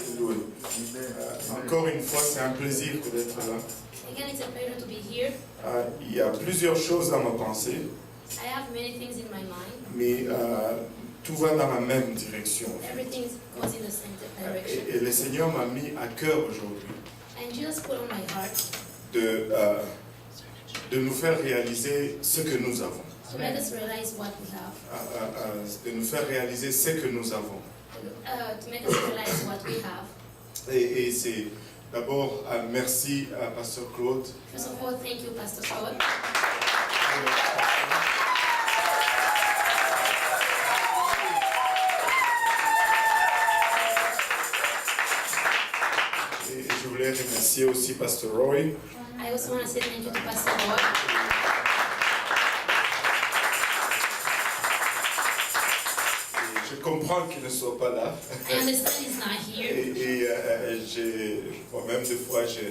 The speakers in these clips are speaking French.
Alléluia. Encore une fois, c'est un plaisir d'être là. Again, it's a pleasure to be here. Il y a plusieurs choses dans ma pensée, I have many things in my mind. mais tout va dans la même direction. Everything goes in the same direction. Et le Seigneur m'a mis à cœur aujourd'hui And Jesus put on my heart de nous faire réaliser ce que nous avons. to make us realize what we have. De nous faire réaliser ce que nous avons. To make us realize what we have. Et c'est d'abord merci à Pasteur Claude. First of all, thank you, Pastor Claude. Et je voulais remercier aussi Pasteur Roy. I also want to say thank you to Pastor Roy. Je comprends qu'il ne soit pas là. I understand he's not here. Et moi-même, des fois, je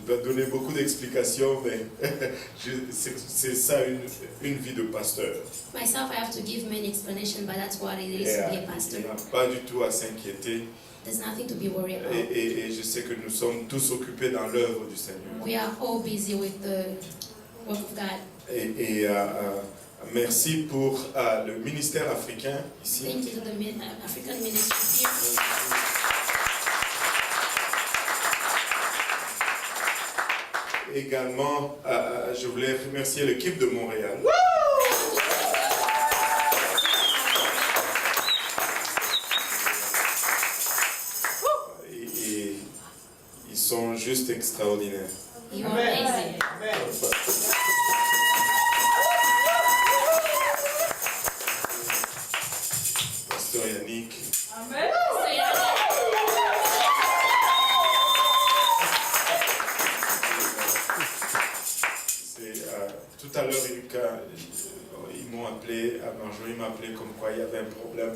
dois donner beaucoup d'explications, mais c'est ça une vie de pasteur. Myself, I have to give many explanations, but that's what it is to be a pastor. Il n'y a pas du tout à s'inquiéter. There's nothing to be worried about. Et je sais que nous sommes tous occupés dans l'œuvre du Seigneur. We are all busy with the work of God. Merci pour le ministère africain ici. Thank you to the African ministry here. Également, je voulais remercier l'équipe de Montréal. Et ils sont juste extraordinaires. You are amazing. Pasteur Yannick. Amen. Tout à l'heure, ils m'ont appelé, Marjorie m'a appelé comme quoi il y avait un problème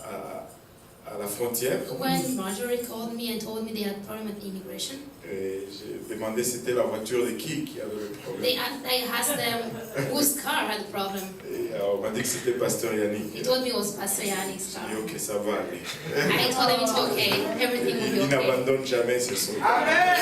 à la frontière. When Marjorie called me and told me they had a problem with immigration, Et j'ai demandé c'était la voiture de qui avait le problème. I asked them whose car had the problem. Et on m'a dit que c'était Pasteur Yannick. He told me it was Pastor Yannick's car. J'ai dit ok, ça va aller. I told him it's okay, everything will be Il okay. n'abandonne jamais ses soldats. Amen.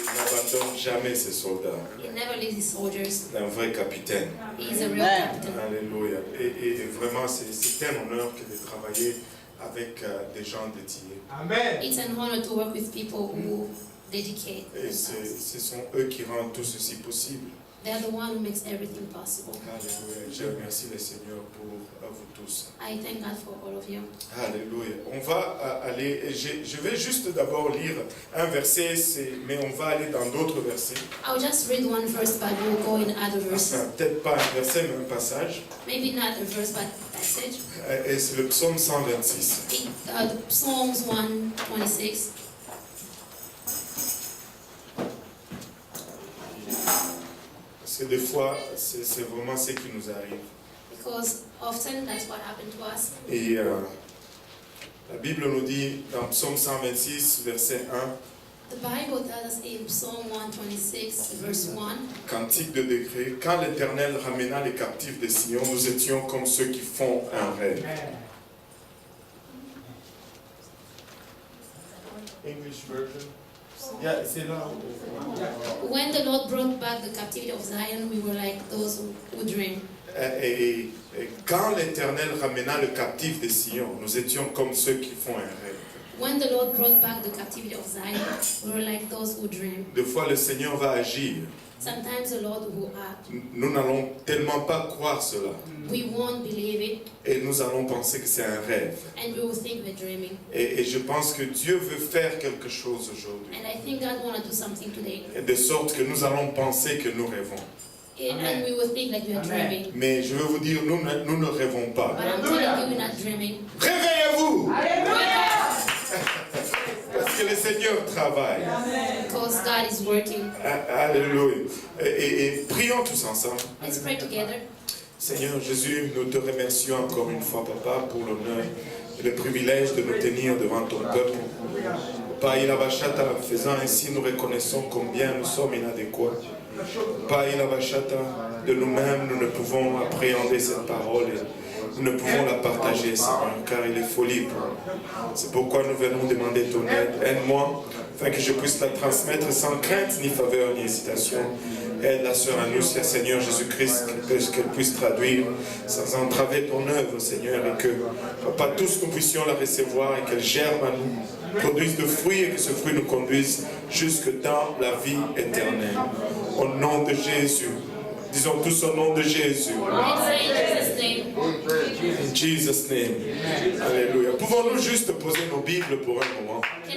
Il n'abandonne jamais ses soldats. He never leaves his soldiers. C'est un vrai capitaine. He's a real captain. Alléluia. Et vraiment, c'est un honneur que de travailler avec des gens dédiés. Amen. It's an honor to work with people who dedicate Et themselves. ce sont eux qui rendent tout ceci possible. They're the one who makes everything possible. Alléluia. Je remercie le Seigneur pour vous tous. I thank God for all of you. Alléluia. On va aller, je vais juste d'abord lire un verset, mais on va aller dans d'autres versets. I'll just read one verse, but we'll go in other verses. Enfin, peut-être pas un verset, mais un passage. Maybe not a verse, but a passage. Et c'est le psaume 126. The Psalms 126. Parce que des fois, c'est vraiment ce qui nous arrive. Because often that's what happened to us. Et la Bible nous dit dans psaume 126, verset 1, The Bible tells us in Psalm 126, verse 1, cantique de décret, quand l'Éternel ramena les captifs de Sion, nous étions comme ceux qui font un rêve. English version. Yeah, c'est là. when the Lord brought back the captivity of Zion, we were like those who dream. Et quand l'Éternel ramena le captif de Sion, nous étions comme ceux qui font un rêve. When the Lord brought back the captivity of Zion, we were like those who dream. Des fois, le Seigneur va agir. Sometimes the Lord will act. Nous n'allons tellement pas croire cela. We won't believe it, Et nous allons penser que c'est un rêve. and we will think we're dreaming. Et je pense que Dieu veut faire quelque chose aujourd'hui. And I think God wants to do something today. Et de sorte que nous allons penser que nous rêvons. And we will think like we are dreaming. Mais je veux vous dire, nous ne rêvons pas. But I'm telling you, we're not dreaming. Réveillez-vous! Alléluia. Parce que le Seigneur travaille. Because God is working. Alléluia. Et prions tous ensemble. Let's pray together. Seigneur Jésus, nous te remercions encore une fois, Papa, pour l'honneur et le privilège de nous tenir devant ton peuple. Papa, faisant ainsi, nous reconnaissons combien nous sommes inadéquats. De nous-mêmes, nous ne pouvons appréhender cette parole et nous ne pouvons la partager, Seigneur, car il est folie pour nous. C'est pourquoi nous venons demander ton aide. Aide-moi, afin que je puisse la transmettre sans crainte, ni faveur, ni hésitation. Aide la sœur Anousia, Seigneur Jésus-Christ, qu'elle puisse traduire sans entraver ton œuvre, Seigneur, et que, Papa, tous nous puissions la recevoir et qu'elle germe à nous, produise de fruits et que ce fruit nous conduise jusque dans la vie éternelle. Au nom de Jésus. Disons tous au nom de Jésus. In Jesus' name. Alléluia. Pouvons-nous juste poser nos Bibles pour un moment? Et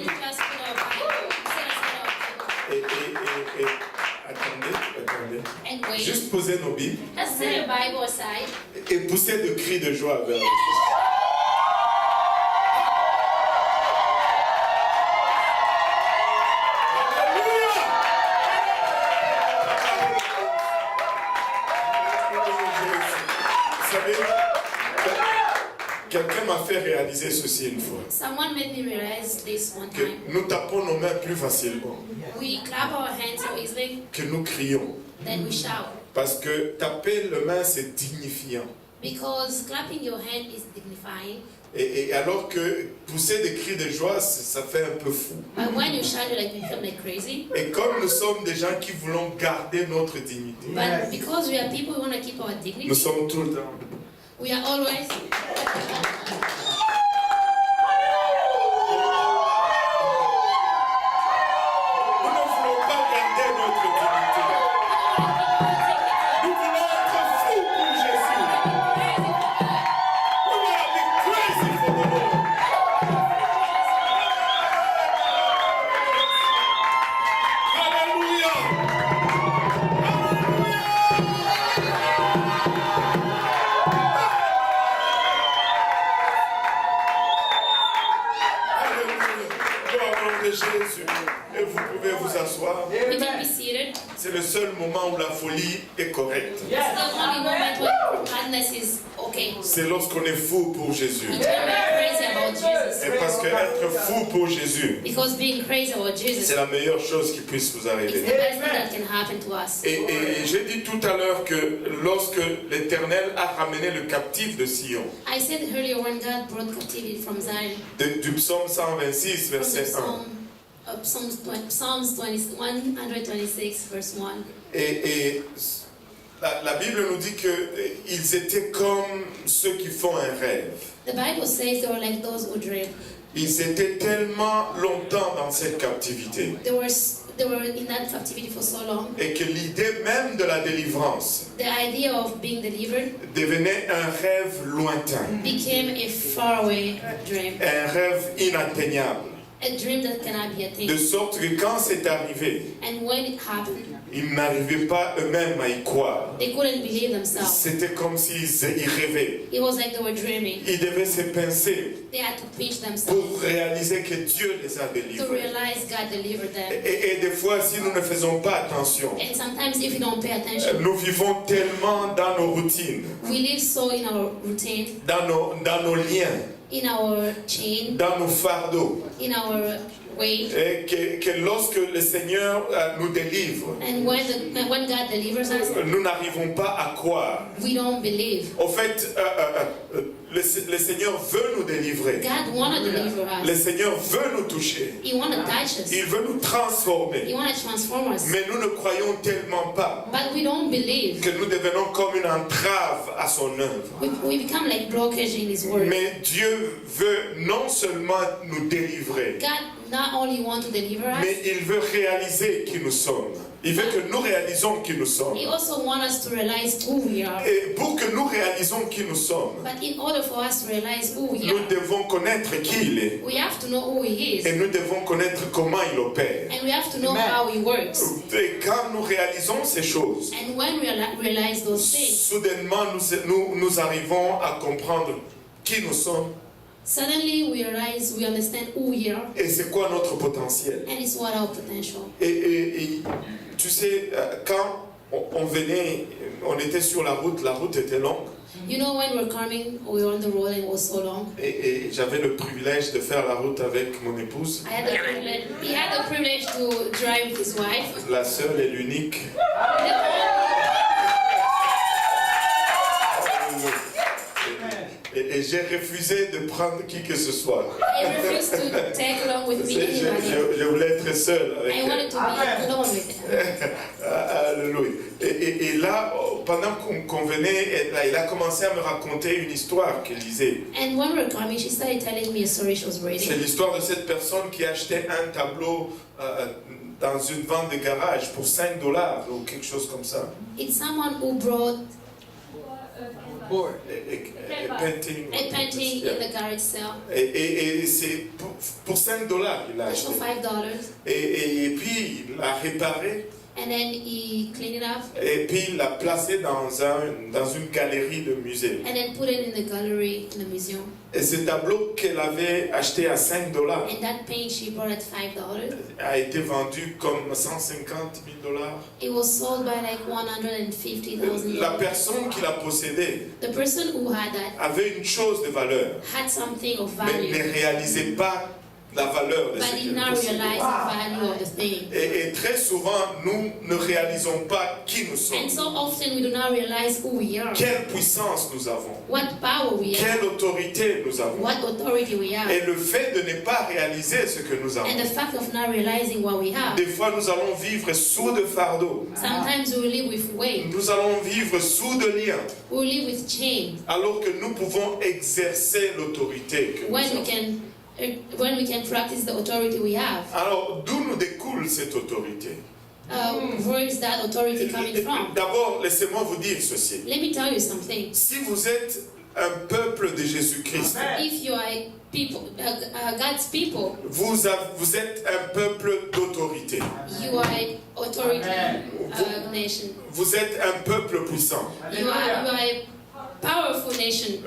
attendez. Juste poser nos Bibles. Et pousser de cris de joie vers nous. Quelqu'un m'a fait réaliser ceci une fois. Someone made me realize this one Que time. nous tapons nos mains plus facilement We clap our hands so easily que nous crions. than we shout. Parce que taper le main, c'est dignifiant. Because clapping your hand is dignifying. Et alors que pousser des cris de joie, ça fait un peu fou. But when you shout, you become like crazy. Et comme nous sommes des gens qui voulons garder notre dignité, But because we are people who want to keep our dignity, nous sommes tout le temps. we are always. Nous ne voulons pas garder notre dignité. Nous voulons être fous pour Jésus. We want to be crazy for the Lord. Hallelujah. Jésus. Et vous pouvez vous asseoir. We can be seated. C'est le seul moment où la folie est correcte. It's the only moment when madness is okay. C'est lorsqu'on est fou pour Jésus. When we are crazy about Jesus. Et parce qu'être fou pour Jésus, Because being crazy about Jesus c'est la meilleure chose qui puisse vous is the arriver. best thing that can happen to us. Et j'ai dit tout à l'heure que lorsque l'Éternel a ramené le captif de Sion, I said earlier when God brought captivity from Zion, du psaume 126, from the verset 1. Psalms 126, verse 1. Et la Bible nous dit qu'ils étaient comme ceux qui font un rêve. The Bible says they were like those who dream. Ils étaient tellement longtemps dans cette captivité. They were in that captivity for so long. Et que l'idée même de la délivrance The idea of being delivered devenait un rêve lointain, became a faraway dream. un rêve inatteignable. A dream that cannot be De attained. sorte que quand c'est arrivé, And when it happened, ils n'arrivaient pas eux-mêmes à y croire. they couldn't believe themselves. C'était comme s'ils y rêvaient. It was like they were dreaming. Ils devaient se pincer They had to pinch pour themselves réaliser que Dieu les a to délivrés. realize God delivered them. Et des fois, si nous ne faisons pas attention, And sometimes if you don't pay attention, nous vivons tellement dans nos routines, we live so in our routine, dans nos liens, in our chain, dans nos fardeaux, in our way. et que lorsque le Seigneur nous délivre, And when God delivers us, nous n'arrivons pas à croire. we don't believe. Au fait, le Seigneur veut nous délivrer. God want to deliver Le us. Seigneur veut nous toucher. He want to touch us. Il veut nous transformer. He want to transform us. Mais nous ne croyons tellement pas But we don't believe. que nous devenons comme une entrave à son œuvre. We become like blockage in His word. Mais Dieu veut non seulement nous délivrer, God not only want to deliver us, mais il veut réaliser qui nous sommes. Il veut que nous réalisons qui nous sommes. He also wants us to realize who we are. Et pour que nous réalisons qui nous sommes, But in order for us to realize who we nous are, devons connaître qui il est. we have to know who He is. Et nous devons connaître comment il opère. And we have to know how He works. Et quand nous réalisons ces choses, And when we realize those things, soudainement nous arrivons à comprendre qui nous sommes suddenly we realize, we understand who we are, et c'est quoi notre potentiel. and it's what our potential. Et tu sais, quand on venait, on était sur la route était longue. You know, when we're coming, we were on the road and it was so long. Et j'avais le privilège de faire la route avec mon épouse, He had the privilege to drive with his wife, la seule et l'unique. Et j'ai refusé de prendre qui que ce soit. I refused to take along with me anybody. Je voulais être seul avec I elle. wanted to be alone with her. Alléluia. Et là, pendant qu'on venait, il a commencé à me raconter une histoire qu'elle lisait. And when we were coming, she started telling me a story she was C'est reading. l'histoire de cette personne qui achetait un tableau dans une vente de garage pour $5 ou quelque chose comme ça. It's someone who brought A painting. a painting in the garage sale Et c'est pour $5 il l'a for acheté. $5. Et puis il l'a réparé. And then he cleaned it up Et puis il l'a placé dans une galerie de musée. and then put it in the gallery in the museum. Et ce tableau qu'elle avait acheté à $5 And that paint she bought at $5. a été vendu comme $150,000. It was sold by like $150,000. La personne qui l'a possédé The person who had that avait une chose de valeur, had something of mais ne value, réalisait pas la valeur de but ce did qu'elle not possédait. realize the value of the thing. Et très souvent, nous ne réalisons pas qui nous And sommes, so often we do not realize who we are, quelle puissance nous avons, what power we have, quelle autorité nous avons. what authority we have. Et le fait de ne pas réaliser ce que nous avons, And the fact of not realizing what we have. des fois nous allons vivre sous de fardeaux, Sometimes we live with weight, nous allons vivre sous de liens, we live with chains, alors que nous pouvons exercer l'autorité que nous when avons. we can practice the authority we have. Alors, d'où nous découle cette autorité? Where is that authority coming from? D'abord, laissez-moi vous dire ceci. Let me tell you something. Si vous êtes un peuple de Jésus-Christ, If you are people, God's people, vous êtes un peuple d'autorité. you are an authority nation. Vous êtes un peuple puissant. You are a powerful nation.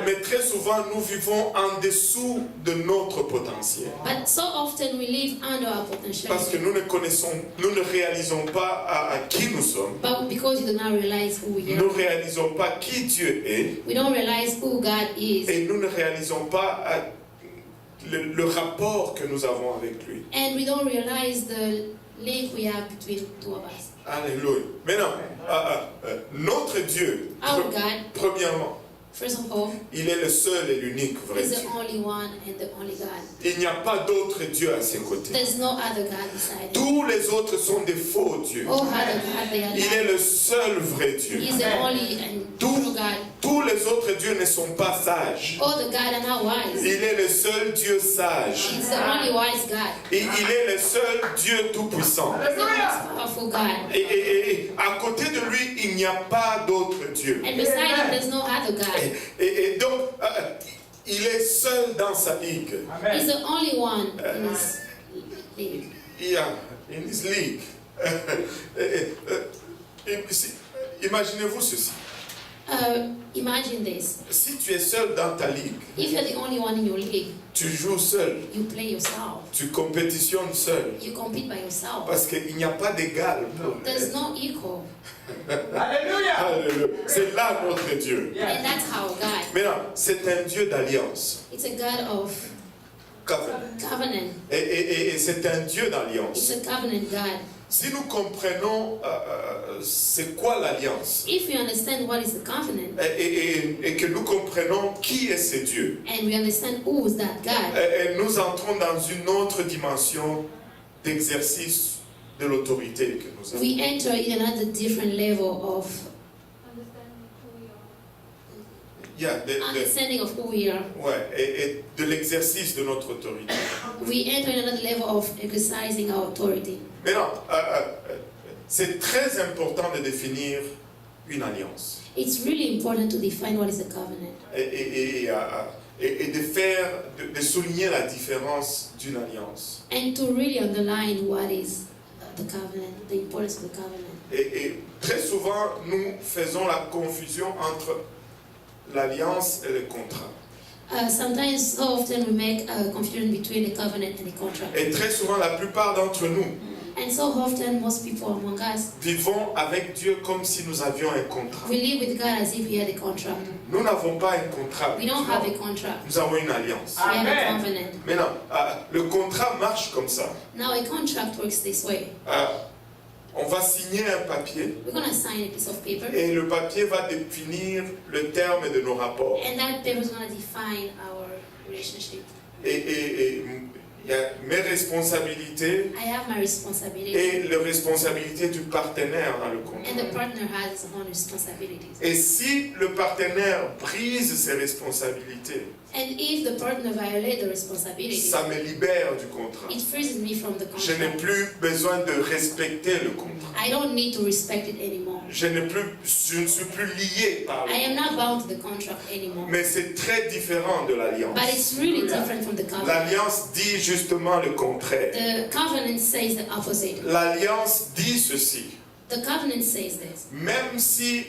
Mais très souvent, nous vivons en dessous de notre potentiel. But so often we live under our potential. Parce que nous ne réalisons pas à qui nous sommes. But because we do not realize who we Nous ne are, réalisons pas qui Dieu est. we don't realize who God is. Et nous ne réalisons pas le rapport que nous avons avec lui. And we don't realize the link we have between the two of us. Alléluia. Maintenant, notre Dieu, Our God, premièrement, first of all, il est le seul et l'unique vrai is Dieu. the only one and the only God. Il n'y a pas d'autre Dieu à ses côtés. There's no other God beside him. Tous les autres sont des faux dieux. All other God, they are Il est not. le seul vrai Dieu. He's the only and true God. Tous les autres dieux ne sont pas sages. All the God are not wise. Il est le seul Dieu sage. He's the only wise God. Et il est le seul Dieu tout-puissant. He's the most powerful God. Et à côté de lui, il n'y a pas d'autre Dieu. And beside him, there's no other God. Et donc, il est seul dans sa ligue. He's the only one in his league. Yeah, in his league. Imaginez-vous ceci. Imagine this. Si tu es seul dans ta ligue, If you're the only one in your league, tu joues seul, you play yourself. tu compétitionnes seul. You compete by yourself. Parce qu'il n'y a pas d'égal. There's no equal. Alléluia. C'est là notre Dieu. And that's how God. Maintenant, c'est un Dieu d'alliance. It's a God of covenant. Et c'est un Dieu It's d'alliance. a covenant God. Si nous comprenons c'est quoi l'alliance If we understand what is the covenant, et que nous comprenons qui est ce Dieu, and we understand who is that God, et nous entrons dans une autre dimension d'exercice de l'autorité que nous avons. we enter in another different level of understanding of who we are. Ouais, et de l'exercice de notre autorité. We enter in another level of exercising our authority. Maintenant, c'est très important de définir une alliance It's really important to define what is a covenant et de souligner la différence d'une alliance. and to really underline what is the covenant, the importance of the covenant. Et très souvent, nous faisons la confusion entre l'alliance et le contrat. Sometimes, so often, we make a confusion between the covenant and the contract. Et très souvent, la plupart d'entre nous And so often, most people among us, vivons avec Dieu comme si nous avions un contrat. we live with God as if we had a contract. Nous n'avons pas un contrat. We don't have a contract. Nous avons une alliance. We have a covenant. Maintenant, le contrat marche comme ça. Now, a contract works this way. On va signer un papier We're going to sign a piece of paper. et le papier va définir le terme de nos rapports. And that paper is going to define our relationship. Et il y a mes responsabilités I have my responsibility. et les responsabilités du partenaire dans le contrat. And the partner has his own responsibilities. Et si le partenaire brise ses responsabilités, And if the partner violates the responsibilities, ça me libère du contrat. it frees me from the Je n'ai contract. plus besoin de respecter le contrat. I don't need to respect it anymore. Je ne suis plus lié par I le am not bound to the contract anymore. Mais c'est très différent de l'alliance. But it's really different from the covenant. L'alliance dit justement le contraire. The covenant says the opposite. L'alliance dit ceci. The covenant says this. Même si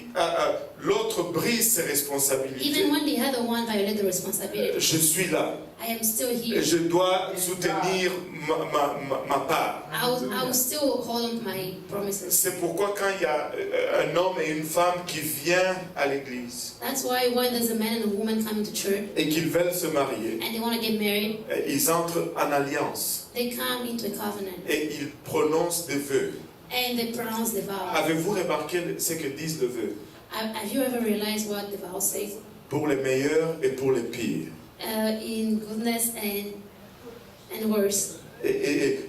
l'autre brise ses responsabilités, Even when the other one violates the responsibility, je suis là. I am still Et here. je dois soutenir ma part. I will still hold on to my promises. C'est pourquoi quand il y a un homme et une femme qui viennent à l'église That's why when there's a man and a woman coming to church et qu'ils veulent se marier, and they want to get married, ils entrent en alliance they come into a covenant et ils prononcent des vœux. and they pronounce the vow. Avez-vous remarqué ce que disent les vœux? Have you ever realized what the vow says? Pour les meilleurs et pour les pires. In goodness and worse, Et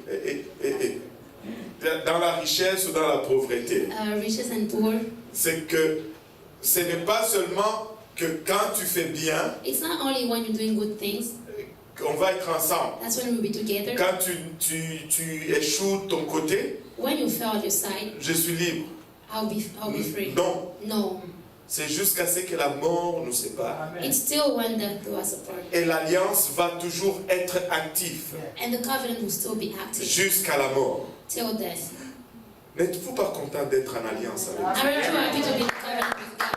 dans la richesse ou dans la pauvreté. riches and poor. C'est que ce n'est pas seulement que quand tu fais bien, It's not only when you're doing good things, qu'on va être ensemble. that's when we'll be together. Quand tu échoues de ton côté, When you fail at your side, je suis libre. I'll be free. Non, No. c'est jusqu'à ce que la mort nous sépare. It's still when death do us apart. Et l'alliance va toujours être active And the covenant will still be active jusqu'à la mort. till death. N'êtes-vous pas content d'être en alliance avec I'm very happy to be in covenant with God.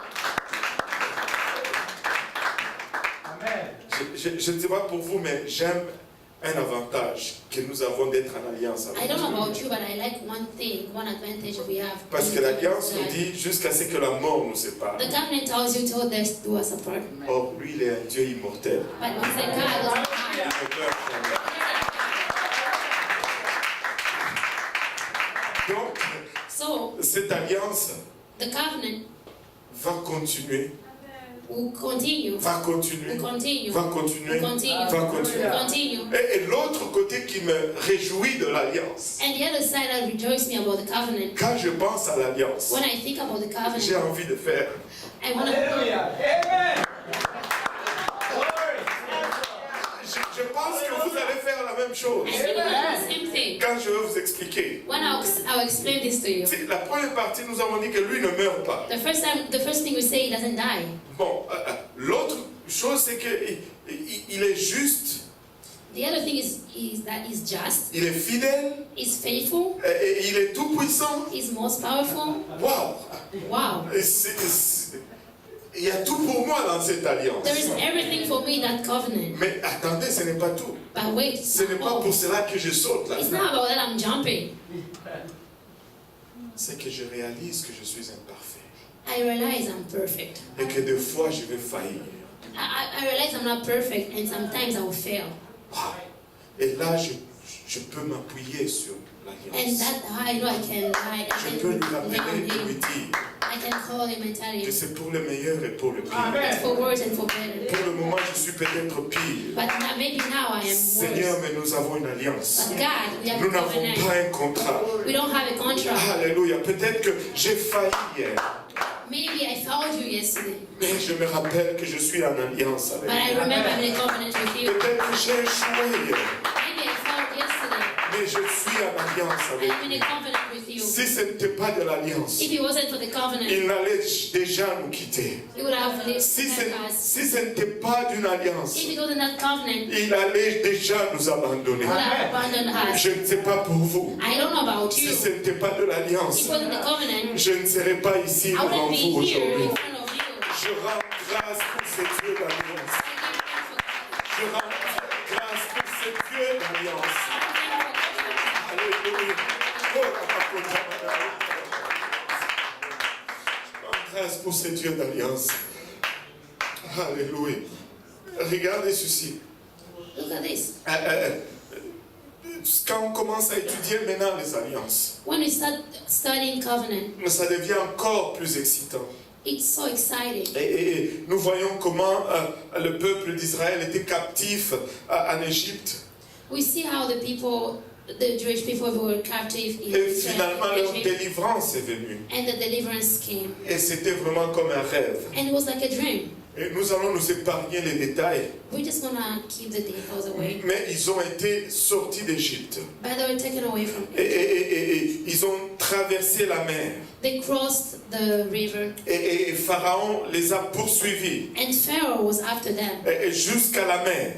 Je ne sais pas pour vous, mais j'aime un avantage que nous avons d'être en alliance I avec don't know Dieu. about you, but I like one thing, one advantage we have. Parce que l'alliance nous dit jusqu'à ce que la mort nous sépare. The covenant tells you till death do us apart. Or, lui, il est un Dieu immortel. But we say God doesn't Il have. ne meurt jamais. Donc, So cette alliance the covenant va continuer, will continue. va continuer, Will continue. va continuer, Will continue. va continuer. Will continue. Et l'autre côté qui me réjouit de l'alliance, And the other side that rejoices me about the covenant, quand je pense à l'alliance, when I think about the j'ai covenant, envie de faire. I want to. Amen. Je pense que vous allez faire la même chose I think we're gonna do the same thing. quand je vais vous expliquer. When I'll explain this to you. C'est la première partie, nous avons dit que lui ne meurt pas. The first thing we say, he doesn't die. Bon, l'autre chose, c'est qu'il est juste, The other thing is that he's just, il est fidèle, he's faithful, et il est tout puissant. he's most powerful. Waouh! Wow. Il y a tout pour moi dans cette alliance. There is everything for me in that covenant. Mais attendez, ce n'est pas tout. But wait, Ce n'est pas pour cela que je saute là. it's not about that I'm jumping. C'est que je réalise que je suis imparfait. I realize I'm perfect. Et que des fois, je vais faillir. I realize I'm not perfect and sometimes I will fail. Waouh! Et là, je peux m'appuyer sur And l'alliance. that I know I can Je peux lui rappeler lean on et lui him. dire I can call him and tell que him. c'est pour le meilleur et pour le pire. It's for worse and for better. Pour le moment, je suis peut-être pire. But maybe now I am Seigneur, worse. mais nous avons une alliance. But God, we have Nous a n'avons covenant. pas un contrat. We don't have a contract. Alléluia. Peut-être que j'ai failli hier, Maybe I failed you yesterday. mais je me rappelle que je suis en alliance avec But I vous. remember I'm in a covenant with you. Peut-être que j'ai échoué hier, Maybe I failed yesterday. mais je suis en alliance avec I'm in vous. a covenant with you. Si ce n'était pas de l'alliance, If it wasn't for the covenant, il allait déjà nous quitter. you would have lived Si like us. ce n'était pas d'une alliance, If it wasn't that covenant, il allait déjà nous abandonner. you would have abandoned us. Je ne sais pas pour vous. I don't know about Si you. ce n'était pas de If l'alliance, it wasn't the covenant, je ne serais pas ici I devant wouldn't vous be here aujourd'hui. in front of you. Je rends grâce pour ce Dieu d'alliance. Je rends grâce pour ce Dieu d'alliance. Alléluia. Oh, je rends grâce pour ce Dieu d'alliance. Alléluia. Regardez ceci. Look at this. quand on commence à étudier maintenant les alliances, When we start studying covenant, ça devient encore plus excitant. it's so exciting. Et nous voyons comment le peuple d'Israël était captif en Égypte. We see how the Jewish people were captive in Et finalement, leur Egypt, délivrance est venue. and the deliverance came. Et c'était vraiment comme un rêve. And it was like a dream. Et nous allons nous épargner les détails. We're just gonna keep the details away. Mais ils ont été sortis d'Égypte. But they were taken away from Egypt. Et ils ont traversé la mer. They crossed the river, Et Pharaon les a poursuivis and Pharaoh was after them jusqu'à la mer.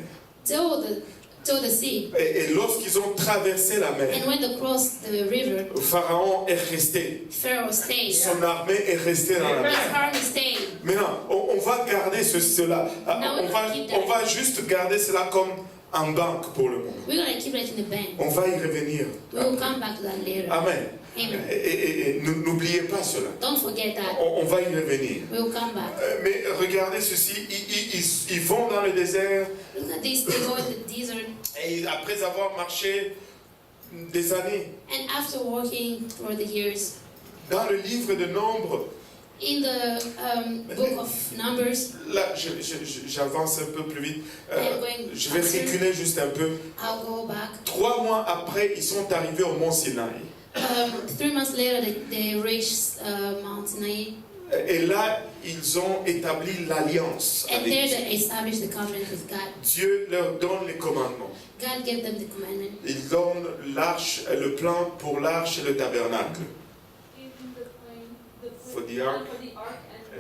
till the sea. Et lorsqu'ils ont traversé la mer, And when they crossed the river, Pharaon est resté. Pharaoh stayed. Son armée est restée dans la His mer. army stayed. Maintenant, on va garder cela. On va juste garder cela comme en banque pour le moment. We're gonna keep it in the bank. On va y revenir. We will come back to that later. Amen. Amen. Et n'oubliez pas cela. Don't forget that. On va y revenir. We will come back. Mais regardez ceci, ils vont dans le désert Look at this. They go in the desert, et après avoir marché des années, and after walking for the years, dans le livre de Nombres, in the book of Numbers, là j'avance un peu plus vite, je vais faster. reculer juste un peu. I'll go back. 3 mois après, ils sont arrivés au mont Sinaï. 3 months later, they reached Mount Sinai, Et là, ils ont établi l'alliance and avec there Dieu. they established the covenant with God. Dieu leur donne les commandements. God gave them the commandment. Il donne l'arche, le plan pour l'arche et le tabernacle. For the ark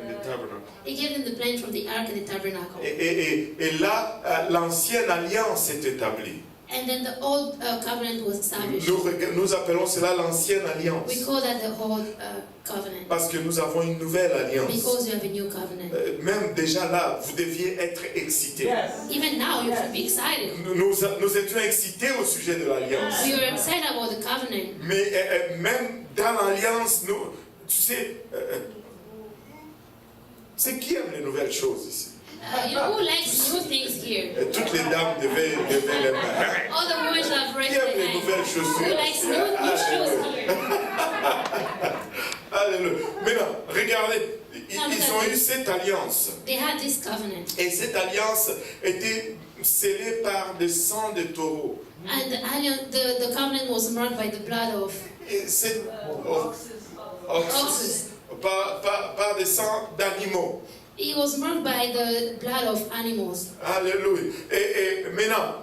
and the tabernacle. He gave them the plan for the ark and the tabernacle. Et là, l'ancienne alliance est établie. And then the old covenant was established. Nous appelons cela l'ancienne alliance. We call that the old covenant. Parce que nous avons une nouvelle alliance. Because you have a new covenant. Même déjà là, vous deviez être excités. Even now, you should be excited. Nous étions excités au sujet de l'alliance. We were excited about the covenant. Mais même dans l'alliance, tu sais, c'est qui aime les nouvelles choses ici? You know who likes new things here? Toutes les dames devaient lever les mains. All the women should have raised Qui aime their les nouvelles hands. Who chaussures? likes new shoes here? Alléluia. Maintenant, regardez, ils ont eu cette alliance. They had this covenant. Et cette alliance était scellée par des sangs de taureaux. And the covenant was marked by the blood of Et c'est oxes. par des sangs d'animaux. It was marked by the blood of animals. Alléluia. Et maintenant,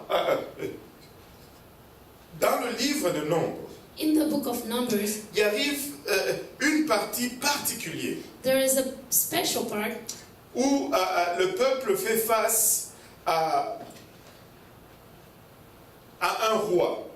dans le livre de Nombres, In the book of Numbers, il arrive une partie particulière there is a special part où le peuple fait face à un roi.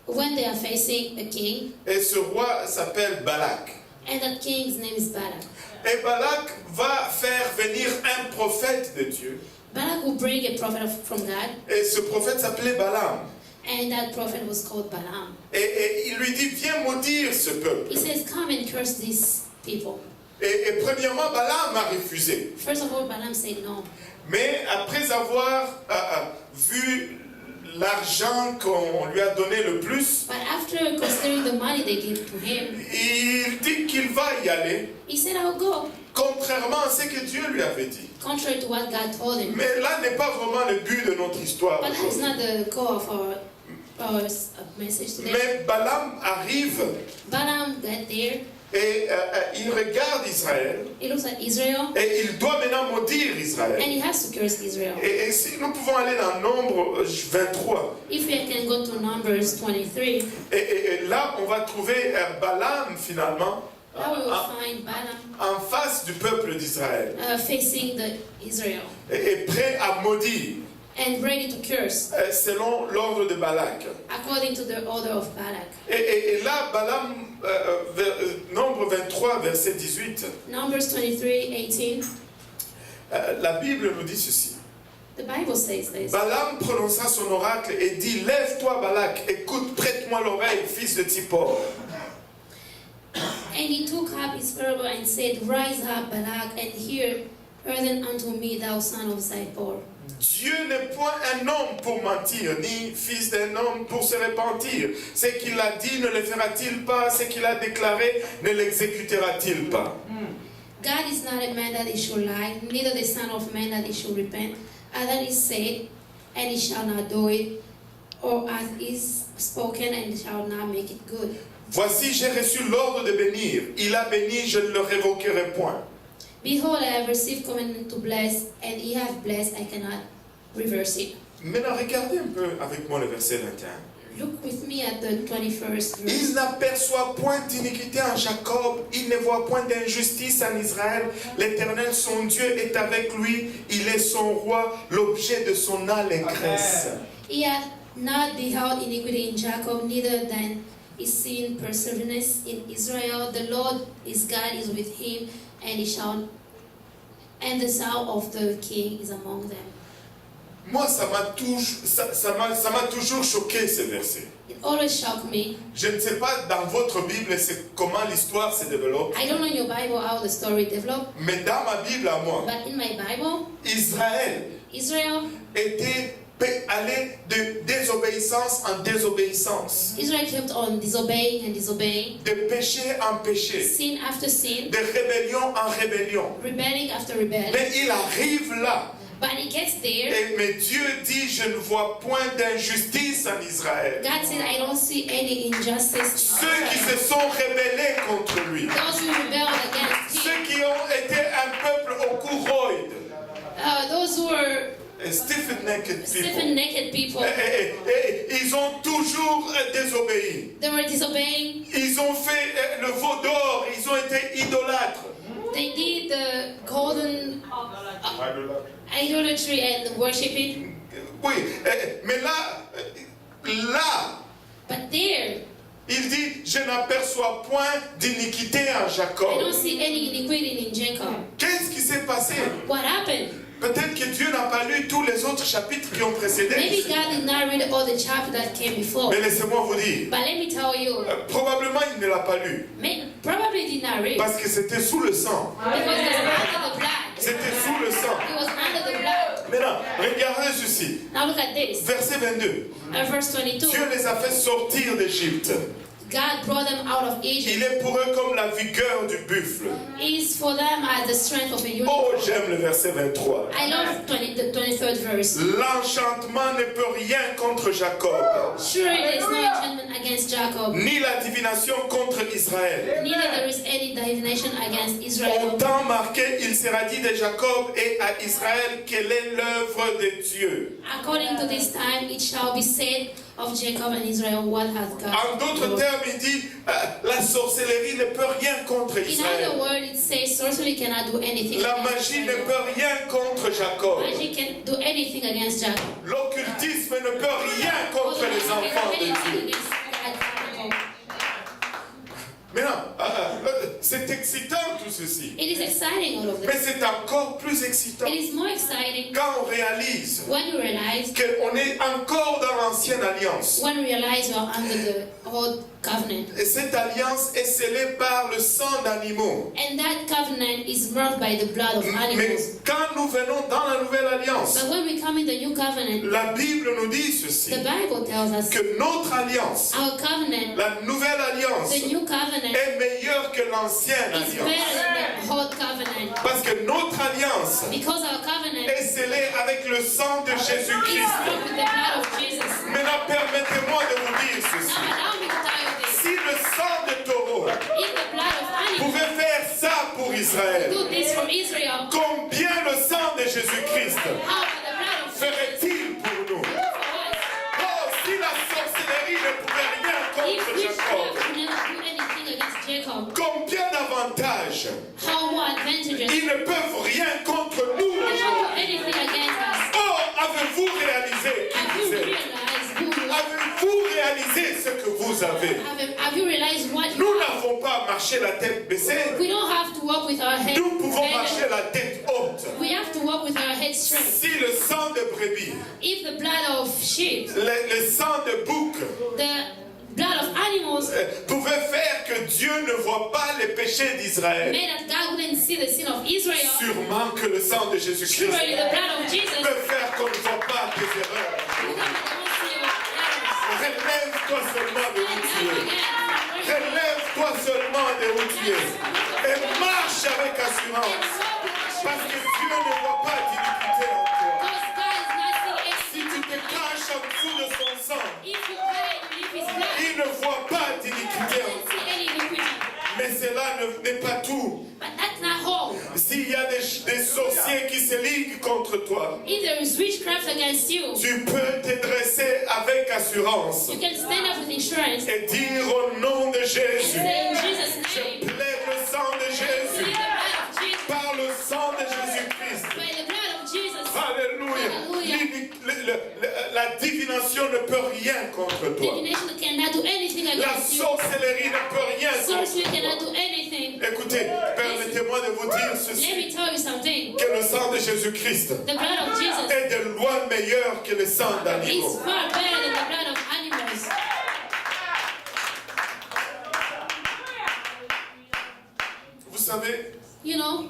when they are facing a king, Et ce roi s'appelle Balak. and that king's name is Balak. Et Balak va faire venir un prophète de Dieu. Balak will bring a prophet from God, Et ce prophète s'appelait Balaam. and that prophet was called Balaam. Et il lui dit, viens maudire ce peuple. He says, come and curse these people. Et premièrement, Balaam a refusé. First of all, Balaam said no. Mais après avoir vu l'argent qu'on lui a donné le plus, But after considering the money they gave to him, il dit qu'il va y aller, he said, I'll go, contrairement à ce que Dieu lui avait dit. contrary to what God told him. Mais là n'est pas vraiment le but de notre histoire But that is aujourd'hui. not the core of our message today. Mais Balaam arrive Balaam got there. et il regarde Israël He looks at Israel, et il doit maintenant maudire Israël. and he has to curse Israel. Et si nous pouvons aller dans Nombre 23, If we can go to Numbers 23, et là on va trouver Balaam finalement now we will find Balaam en face du peuple d'Israël facing the Israel et prêt à maudire and ready to curse selon l'ordre de Balak. according to the order of Balak. Et là, Balaam, Nombre 23, verset 18, Numbers 23:18. la Bible nous dit ceci. The Bible says this. Balaam prononça son oracle et dit, lève-toi Balak, écoute, prête-moi l'oreille, fils de Tsippor. And he took up his parable and said, rise up, Balak, and hearken unto me, thou son of Zippor. Dieu n'est point un homme pour mentir, ni fils d'un homme pour se repentir. Ce qu'il a dit ne le fera-t-il pas? Ce qu'il a déclaré ne l'exécutera-t-il pas? God is not a man that he should lie, neither the son of man that he should repent. As that is said, and he shall not do it, or as is spoken, and he shall not make it good. Voici, j'ai reçu l'ordre de bénir. Il a béni, je ne le révoquerai point. Behold, I have received commandment to bless, and he hath blessed, I cannot reverse it. Maintenant, regardez un peu avec moi le verset 21. Look with me at the 21st verse. Il n'aperçoit point d'iniquité en Jacob, il ne voit point d'injustice en Israël. L'Éternel, son Dieu, est avec lui, il est son roi, l'objet de son allégresse. He hath not beheld iniquity in Jacob, neither then is seen perseverance in Israel. The Lord his God is with him, and the sound of the king is among them. Moi, ça m'a toujours choqué ce verset. It always shocked me. Je ne sais pas dans votre Bible comment l'histoire se développe, I don't know in your Bible how the story developed, mais dans ma Bible à moi, but in my Bible, Israël Israel allait de désobéissance en désobéissance, kept on disobeying and disobeying, de péché en péché, sin after sin, de rébellion en rébellion. rebelling after rebelling. Mais il arrive là. But he gets there. Mais Dieu dit, je ne vois point d'injustice en Israël. God said, I don't see any injustice. Ceux qui se sont rebellés contre lui, Those who rebelled against him, ceux qui ont été un peuple au couroïde, those who were stiff-necked stiff-necked people, ils ont toujours désobéi. they were disobeying. Ils ont fait le veau d'or, ils ont été idolâtres. They did the golden idolatry and worshiping. Oui, mais là, But there, il dit, je n'aperçois point d'iniquité en Jacob. I don't see any iniquity in Jacob. Qu'est-ce qui s'est passé? What happened? Peut-être que Dieu n'a pas lu tous les autres chapitres qui ont précédé. Maybe God did not read all the chapters that came before. Mais laissez-moi vous dire, But let me tell you, probablement il ne l'a pas lu. probably did not read. Parce que c'était sous le sang. Because it was under the blood. C'était sous le sang. It was under the blood. Maintenant, regardez ceci. Now look at this. Verset 22. Verse 22. Dieu les a fait sortir d'Égypte. God brought them out of Il Egypt. est pour eux comme la vigueur du buffle. Is for them as the strength of a unicorn. Oh, j'aime le verset 23. I love the 23rd verse. L'enchantement ne peut rien contre Jacob, Surely there is no enchantment against Jacob, ni la divination contre Israël. neither there is any divination against Au Israel. temps marqué, il sera dit de Jacob et à Israël quelle est l'œuvre de Dieu. According to this time, it shall be said of Jacob and Israel, what hath God En d'autres done. termes, il dit la sorcellerie ne peut rien contre In other Israël. words, it says sorcery cannot do anything. La against magie ne Israel. peut rien contre Jacob. Magic can do anything against Jacob. L'occultisme ne peut rien contre Also, les magic can do enfants de anything Dieu. against Jacob. Maintenant, c'est excitant tout ceci. It is exciting, all of Mais this. c'est encore plus excitant It is more exciting quand on réalise when you realize qu'on est encore dans l'ancienne alliance. you are under the old covenant. Et cette alliance est scellée par le sang d'animaux. And that covenant is marked by the blood of Mais animals. quand nous venons dans la nouvelle alliance, But when we come in the new covenant, la Bible nous dit ceci, the Bible tells us que notre alliance, our covenant, la nouvelle alliance, the new covenant, est meilleure que l'ancienne is better alliance. than the old covenant. Parce que notre alliance Because our covenant est scellée avec le sang de is Jésus-Christ. marked with the blood of Jesus. Maintenant, permettez-moi de vous dire Now ceci. allow me to tell you this. Si le sang de taureau If the blood of animals pouvait faire ça pour Israël, do this for Israel, combien le sang de Jésus-Christ how about the blood of Jesus ferait-il pour nous? for us? Oh, si la sorcellerie ne pouvait rien If contre witchcraft Jacob, could never do anything against Jacob, combien d'avantages? how more advantageous Ils ne peuvent rien contre nous they don't do aujourd'hui. anything against us? Oh, avez-vous réalisé qui Have vous you êtes? realized who you are? Avez-vous réalisé ce que vous avez? Have you realized what you Nous are? n'avons pas marché la tête baissée. We don't have to walk with our head Nous pouvons marcher bent. la tête haute. We have to walk with our head straight. Si le sang de brebis, If the blood of sheep, le sang de bouc, the blood of animals pouvait faire que Dieu ne voit pas les péchés d'Israël. made that God wouldn't see the sin of Israel. Sûrement que le sang de Jésus-Christ Surely the blood of Jesus peut faire qu'on ne voit pas tes erreurs. would have don't see your errors. Relève-toi seulement de où And tu never es. again. Relève-toi seulement de où tu es. Et marche avec assurance. Parce que Dieu ne voit pas d'iniquité en toi. Because God is not seeing Si tu te caches en dessous de son sang, if you hide beneath his blood, il ne voit pas you d'iniquité en don't toi. see any iniquity. Mais cela n'est pas tout. But that's not all. S'il y a des sorciers qui se liguent contre toi, If there is witchcraft against you, tu peux te dresser avec assurance you can stand up with insurance et dire au nom de and Jésus, say in Jesus' je name, plaide le sang de see Jésus, the blood of Jesus, par le sang de Jésus-Christ. by the blood of Jesus. Alléluia. La divination ne peut rien contre toi. Divination cannot do anything La against you. sorcellerie ne peut rien Sorcery contre cannot toi. do anything. Écoutez, permettez-moi de vous dire Let ceci, me tell you something. que le sang de Jésus-Christ The blood of Jesus est de loin meilleur que le sang is d'animaux. far better than the blood of animals. Vous savez, You know,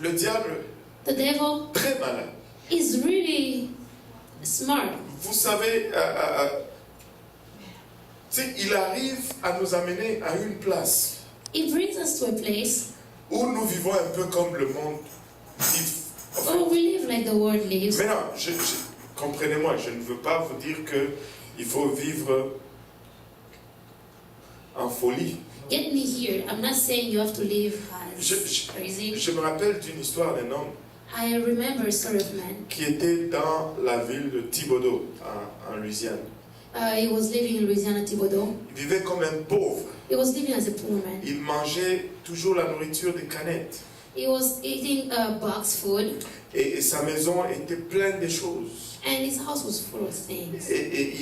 le diable, the devil très malin. is really smart. Vous savez, il arrive à nous amener à une place It brings us to a place où nous vivons un peu comme le monde vit. where we live like the world lives. Maintenant, comprenez-moi, je ne veux pas vous dire qu'il faut vivre en folie. Get me here. I'm not saying you have to live as crazy. Je me rappelle d'une histoire d'un homme I remember a story of a man. qui était dans la ville de Thibodaux, en Louisiane. He was living in Louisiana, Thibodaux. Il vivait comme un pauvre. He was living as a poor man. Il mangeait toujours la nourriture des canettes. He was eating box food, Et sa maison était pleine de choses. and his house was full of things. Et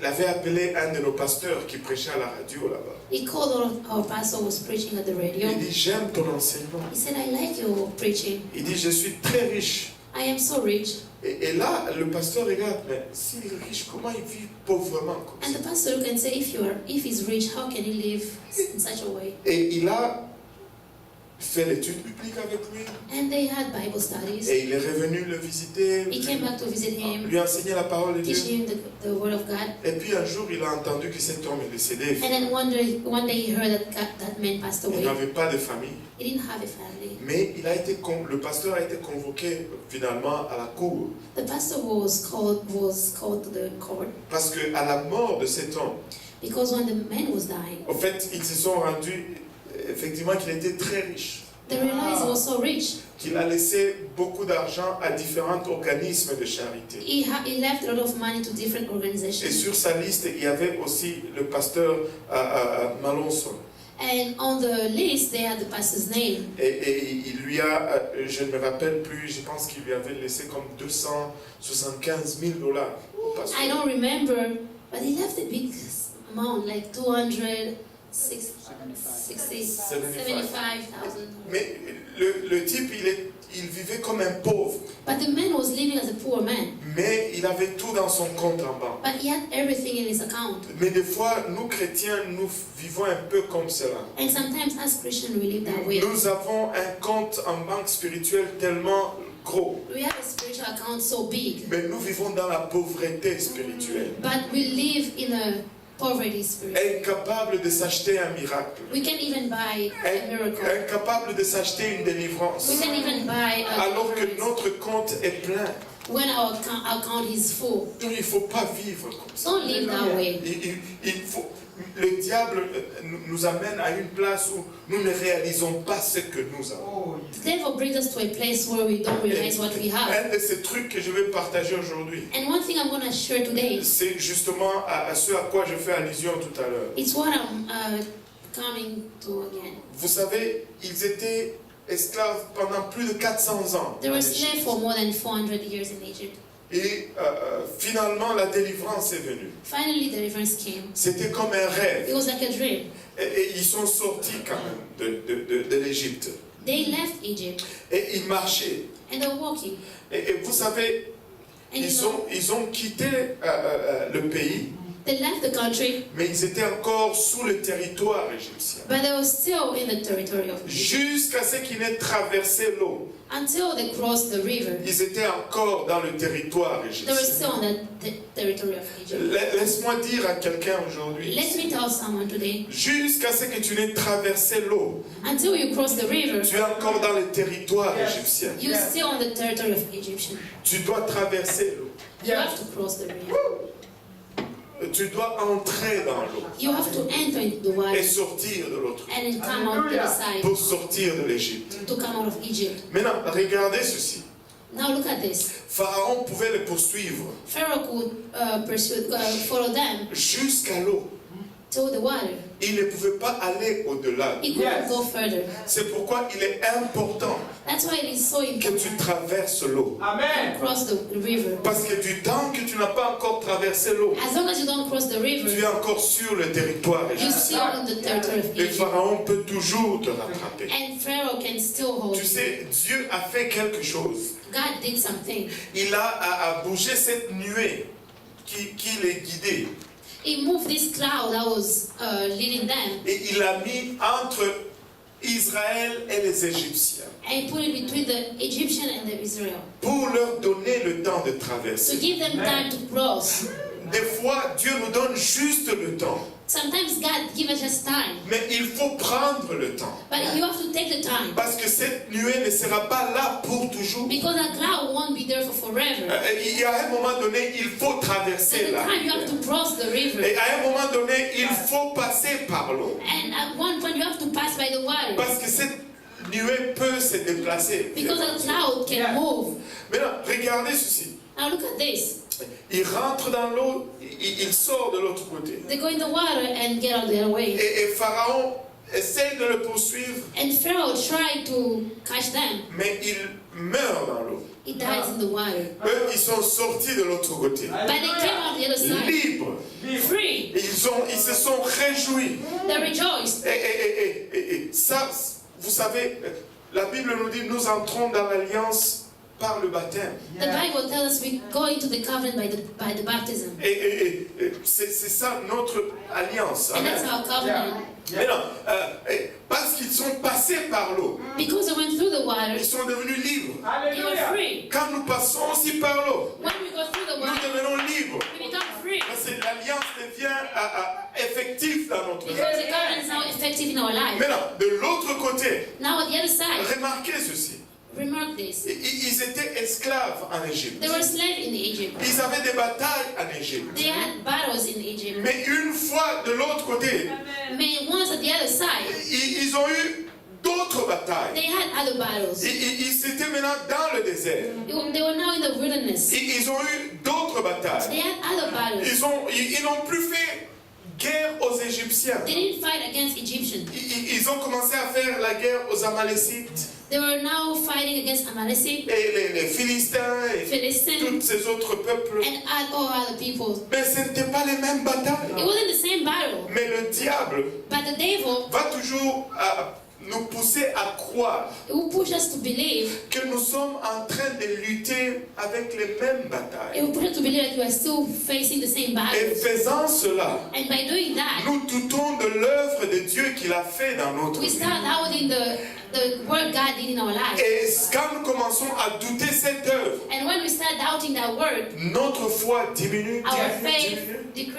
il avait appelé un de nos pasteurs qui prêchait à la radio là-bas. He called our pastor was preaching at the radio. Il dit, j'aime ton enseignement. He said, I like your preaching. Il dit, je suis très riche. I am so rich. Et là, le pasteur regarde, mais s'il est riche, comment il vit pauvrement comme And ça? the pastor can say, if he's rich, how can he live in such a way? Et il a fait l'étude biblique avec lui. And they had Bible studies. Et il est revenu le visiter, He came back to visit him, lui enseigner la parole de Dieu. teach him the word of God. Et puis un jour, il a entendu que cet homme est décédé. And then one day he heard that man passed Il away. n'avait pas de famille. He didn't have a family. Mais le pasteur a été convoqué finalement à la cour. The pastor was called to the court Parce qu'à la mort de cet homme, because when the man was dying, au fait, ils se sont rendus effectivement qu'il était très riche. they realized he was so rich. Qu'il a laissé beaucoup d'argent à différents organismes de charité. He left a lot of money to different Et organizations. sur sa liste, il y avait aussi le pasteur Malonson. And on the list, they had the pastor's name. Et il lui a, je ne me rappelle plus, je pense qu'il lui avait laissé comme $275 000 au pasteur. I don't remember, but he left a big amount, like 275,000. Mais le type, il vivait comme un pauvre. But the man was living as a poor man. Mais il avait tout dans son compte en banque. But he had everything in his account. Mais des fois, nous chrétiens, nous vivons un peu comme cela. And sometimes as Christians, we live that way. Nous avons un compte en banque spirituelle tellement gros. We have a spiritual account so big. Mais nous vivons dans la pauvreté spirituelle. But we live in a poverty spirit. Incapable de s'acheter un miracle. We can't even buy a miracle. Incapable de s'acheter une délivrance. We can't even buy a Alors que deliverance notre compte est plein. when our account is full. Donc il ne faut pas vivre comme ça. Don't live that way. Le diable nous amène à une place où nous ne réalisons pas ce que nous avons. The devil brings us to a place where we don't realize what we have. Un de ces trucs que je vais partager aujourd'hui, And one thing I'm going to share today, c'est justement à ce à quoi je fais allusion tout à l'heure. it's what I'm coming to again. Vous savez, ils étaient esclaves pendant plus de 400 ans. They were slaves for more than 400 years in Egypt. Et finalement, la délivrance est venue. Finally, deliverance came. C'était comme un It rêve. was like a dream. Et ils sont sortis quand même de l'Égypte. They left Egypt Et ils marchaient. and they're walking. Et vous savez, And you ils know, ont quitté le pays They left the country, mais ils étaient encore sous le territoire égyptien. but they were still in the territory of Egypt. Jusqu'à ce qu'ils n'aient traversé l'eau, Until they crossed the river, ils étaient encore dans le territoire they were égyptien. still in the territory of Egypt. Laisse-moi dire à quelqu'un aujourd'hui, Let me tell someone today, jusqu'à ce que tu n'aies traversé l'eau, until you cross the river, tu es encore dans le territoire égyptien. you're still on the territory of Egyptian. Tu dois traverser l'eau. You have to cross the river. Tu dois entrer dans l'eau You have to enter into the water et sortir de l'autre and then come out the other side pour sortir de l'Égypte. to come out of Egypt. Maintenant, regardez ceci. Now look at this. Pharaon pouvait les poursuivre Pharaoh could follow them jusqu'à l'eau. to the water. Il ne pouvait pas aller au-delà. He couldn't go further. C'est pourquoi il est important That's why it is so que important tu traverses l'eau. to cross the river. Parce que du temps que tu n'as pas encore traversé l'eau, As long as you don't cross the tu river, es encore sur le territoire you're égyptien. still in the territory of Et Egypt. Pharaon peut toujours te rattraper. And Pharaoh can still hold Tu you. sais, Dieu a fait quelque chose. God did something. Il a bougé cette nuée qui les guidait. He moved this cloud that was leading them, Et il l'a mis entre Israël et les Égyptiens and he put it between the Egyptian and the Israel pour leur donner le temps de to traverser. give them time to cross. Des fois, Dieu nous donne juste le temps, Sometimes God gives us just time, mais il faut prendre le temps. but you have to take the time Parce que cette nuée ne sera pas là pour toujours. because that cloud won't be there for forever. Il y a un moment donné, il faut At traverser the là. time you have to cross the river, Et à un moment donné, il faut passer par l'eau. and at one point you have to pass by the water Parce que cette nuée peut se déplacer. because the cloud can move. Maintenant, regardez ceci. Now look at this. Il rentre dans l'eau, il sort de l'autre côté. They go in the water and get out the other way. Et Pharaon essaye de le poursuivre, And Pharaoh tried to catch them. mais il meurt dans l'eau. He dies in the water. Eux, ils sont sortis de l'autre côté, But they came out the other side, libres. free. Et ils se sont réjouis. They rejoiced. Et ça, vous savez, la Bible nous dit, nous entrons dans l'alliance par le baptême. The Bible tells us we go into the covenant by the baptism. Et c'est ça notre alliance. And that's Amen. our covenant. Maintenant, parce qu'ils sont passés par l'eau, Because they went through the water, ils sont devenus libres. they were free. Quand nous passons aussi par l'eau, When we go through the nous water, devenons libres. we become free. Parce que l'alliance devient effective dans notre vie. Because the covenant is now effective in our life. Maintenant, de l'autre côté, Now on the other side, remarquez ceci. remark this. Ils étaient esclaves en Égypte. They were slaves in Egypt. Ils avaient des batailles en Égypte. They had battles in Egypt. Mais une fois de l'autre côté, But once at the other side, ils ont eu d'autres batailles. they had other battles. Ils étaient maintenant dans le désert. They were now in the wilderness. Ils ont eu d'autres batailles. They had other battles. Ils n'ont plus fait guerre aux Égyptiens. They didn't fight against Egyptians. Ils ont commencé à faire la guerre aux Amalécites They were now fighting against Amalekite, et les Philistins et Philistines, tous ces autres peuples. and all other peoples. Mais ce n'étaient pas les mêmes It batailles. wasn't the same battle, Mais le diable but the devil va toujours nous pousser à croire will push us to believe. que nous sommes en train de lutter avec les mêmes It batailles. will push us to believe that we are still facing the same Et battle. faisant cela, And by doing that, nous doutons de l'œuvre de Dieu qu'il a fait dans notre we vie. start doubting the work God did in our lives. Et quand nous commençons à douter cette œuvre, And when we start doubting that work, notre foi diminue. our diminue, faith diminue.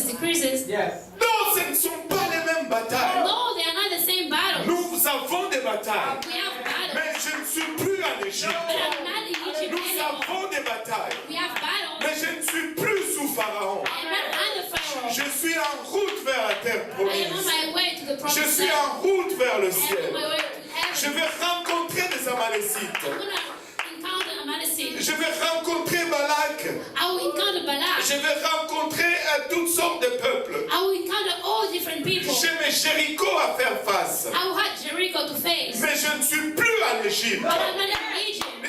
decreases. Yes. Non, ce ne sont pas les mêmes batailles. No, they are not the same battle. Nous avons des batailles. We have battles, Mais je ne suis plus en Égypte. but I'm not in Egypt Nous anymore. avons des batailles. We have battles. Mais je ne suis plus sous Pharaon. I am not under Pharaoh. Je suis en route vers la terre I am on promise. my way to the Je promised suis land. en route vers le I am on ciel. my way to Je heaven. vais rencontrer des Amalécites. I'm gonna encounter Amalekite. Je vais rencontrer Balak. I will encounter Balak. Je vais rencontrer toutes sortes de peuples. I will encounter all different people. J'ai mes Jéricho à faire face. I will have Jericho to face. Mais je ne suis plus en Égypte. But I'm not in Egypt. Mais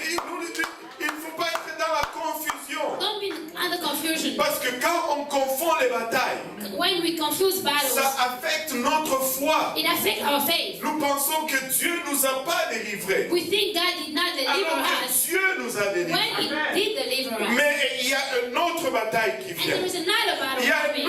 il ne faut pas être dans la confusion. Don't be under confusion. Parce que quand on confond les batailles, When we confuse battles, ça affecte notre foi. it affects our faith. Nous pensons que Dieu ne nous a pas délivrés. We think God did not deliver Alors que us Dieu nous a when délivrés. He did deliver us. Mais il y a une autre bataille qui And vient. there is another battle Il y a une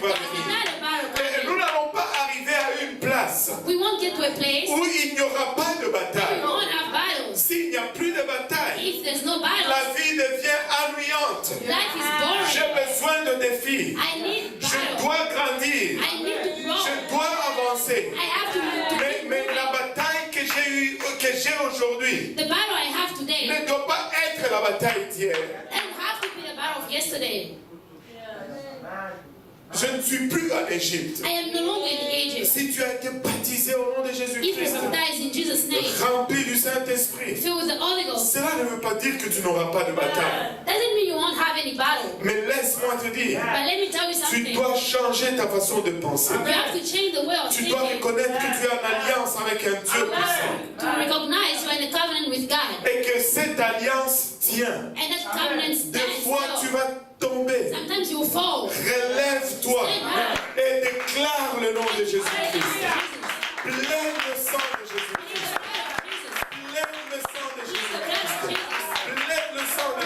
va It's venir. not a battle Et nous coming. n'allons pas arriver à une place We won't get to a place où il n'y aura pas de where we bataille. won't have battles. S'il n'y a plus de bataille, If there's no battles, la vie devient ennuyante. life is J'ai boring. besoin de défis. I need Je battles. dois grandir. I need to grow. Je dois avancer. I have to move to Mais la bataille que j'ai aujourd'hui The battle I have today ne doit pas être la bataille d'hier. doesn't have to be the battle of yesterday. Je ne suis plus en Égypte. I am no longer in Egypt. Si tu as été baptisé au nom de If you're Jésus-Christ, baptized in Jesus' name, rempli du Saint-Esprit, filled with the Holy Ghost, cela ne veut pas dire que tu n'auras pas de bataille. doesn't mean you won't have any battle. Mais laisse-moi te dire, But let me tell you tu something. dois changer ta façon de penser. You have to change the way of Tu dois thinking reconnaître que tu es en alliance avec un Dieu puissant. to recognize you're in a covenant with God. Et que cette alliance tient. And that covenant Des stands fois, tu still. vas tomber. Sometimes you will fall. Relève-toi et déclare le nom de Jésus-Christ. Plein le sang de Jésus-Christ. Plein le sang de Jésus-Christ. Plein le sang de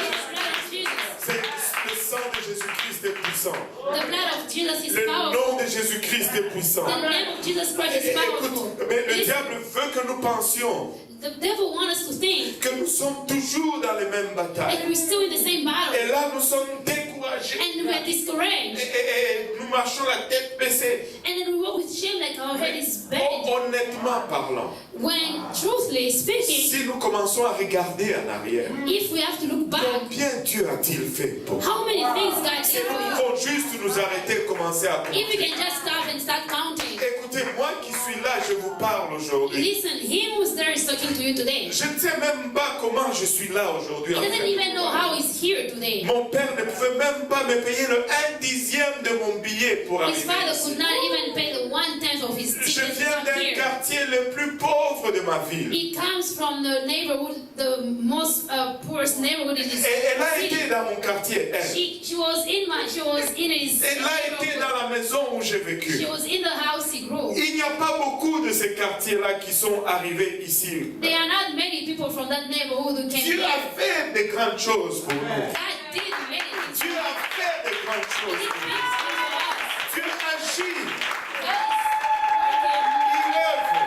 Jésus-Christ. Le sang de Jésus-Christ est puissant. The blood of Jesus is Le powerful. nom de Jésus-Christ est puissant. The name of Jesus Christ is powerful. Écoute, mais le diable veut que nous pensions The devil wants us to think que nous sommes toujours dans les mêmes batailles. that we're still in the same battle. Et là, nous sommes découragés. And we are discouraged. Et nous marchons la tête baissée. And then we walk with shame like our head is bent. Honnêtement parlant, When truthfully speaking, si nous commençons à regarder en arrière, if we have to look back, combien Dieu a-t-il fait pour nous? how many things God Si did for nous you? pouvons juste nous arrêter et commencer à compter. If we can just stop and start counting. Écoutez, moi qui suis là, je vous parle aujourd'hui. Listen, him who's there is talking to you today. Je ne sais même pas comment je suis là aujourd'hui. He en doesn't fait. even know how he's here today. Mon père ne pouvait même pas me payer le 1/10 de mon billet pour His arriver father ici. could not even pay the 1/10 of his Je ticket to viens come d'un here. quartier le plus pauvre de ma ville. He comes from the neighborhood, the most poorest neighborhood in his Et elle a city. été dans mon quartier, elle. She was in his Elle a été dans la maison où j'ai vécu. She was in the house he grew. Il n'y a pas beaucoup de ces quartiers-là qui sont arrivés ici. There are not many people from that neighborhood who came Dieu here. a fait de grandes choses pour nous. God did many things. Dieu a fait de grandes He choses did pour big nous. things for us. Dieu agit, God is il œuvre.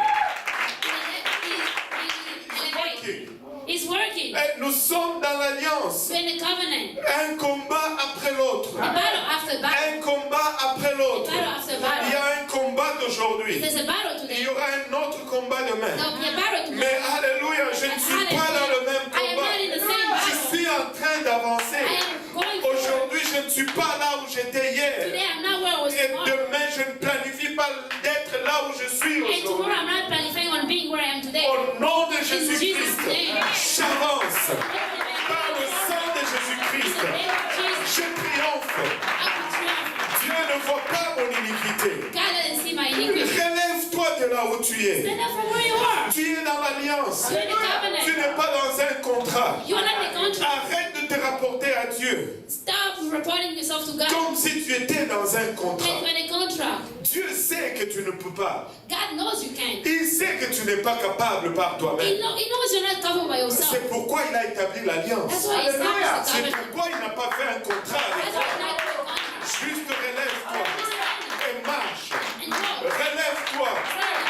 working. He's working. Et nous sommes dans l'alliance. We're in a covenant. Un combat après l'autre. A battle after battle. Un combat après A l'autre. battle after Il y battle. a un combat d'aujourd'hui. There's a battle Il today. y aura un autre combat demain. There'll be a battle Mais tomorrow. alléluia, je ne suis pas dans le même I am combat. not in the same Je battle. suis en train d'avancer. I am going forward. Aujourd'hui, je ne suis pas là où j'étais hier. Today I'm not where I was Et tomorrow. demain, je ne planifie pas d'être là où je suis And tomorrow aujourd'hui. I'm not planning on being where I am today. Au nom de In Jesus' Jésus-Christ, name. j'avance. Par le sang de In Jésus-Christ, the name of Jesus, je triomphe. I will triumph. Dieu ne voit pas mon iniquité. God doesn't see my iniquity. Relève-toi de là où tu es. Stand up from where you are. Tu es dans l'alliance. You're in the covenant. Tu n'es pas dans un contrat. You are not in the contract. Arrête de te rapporter à Dieu Stop reporting yourself to God. comme si tu étais dans un Like contrat. you're in a contract. Dieu sait que tu ne peux pas. God knows you can. Il sait que tu n'es pas capable par toi-même. He knows you're not covered by yourself. C'est pourquoi il a établi l'alliance. That's why he established the C'est covenant. pourquoi il n'a pas fait un contrat avec That's toi. why he's not in a contract. Juste relève-toi et marche. And go. Relève-toi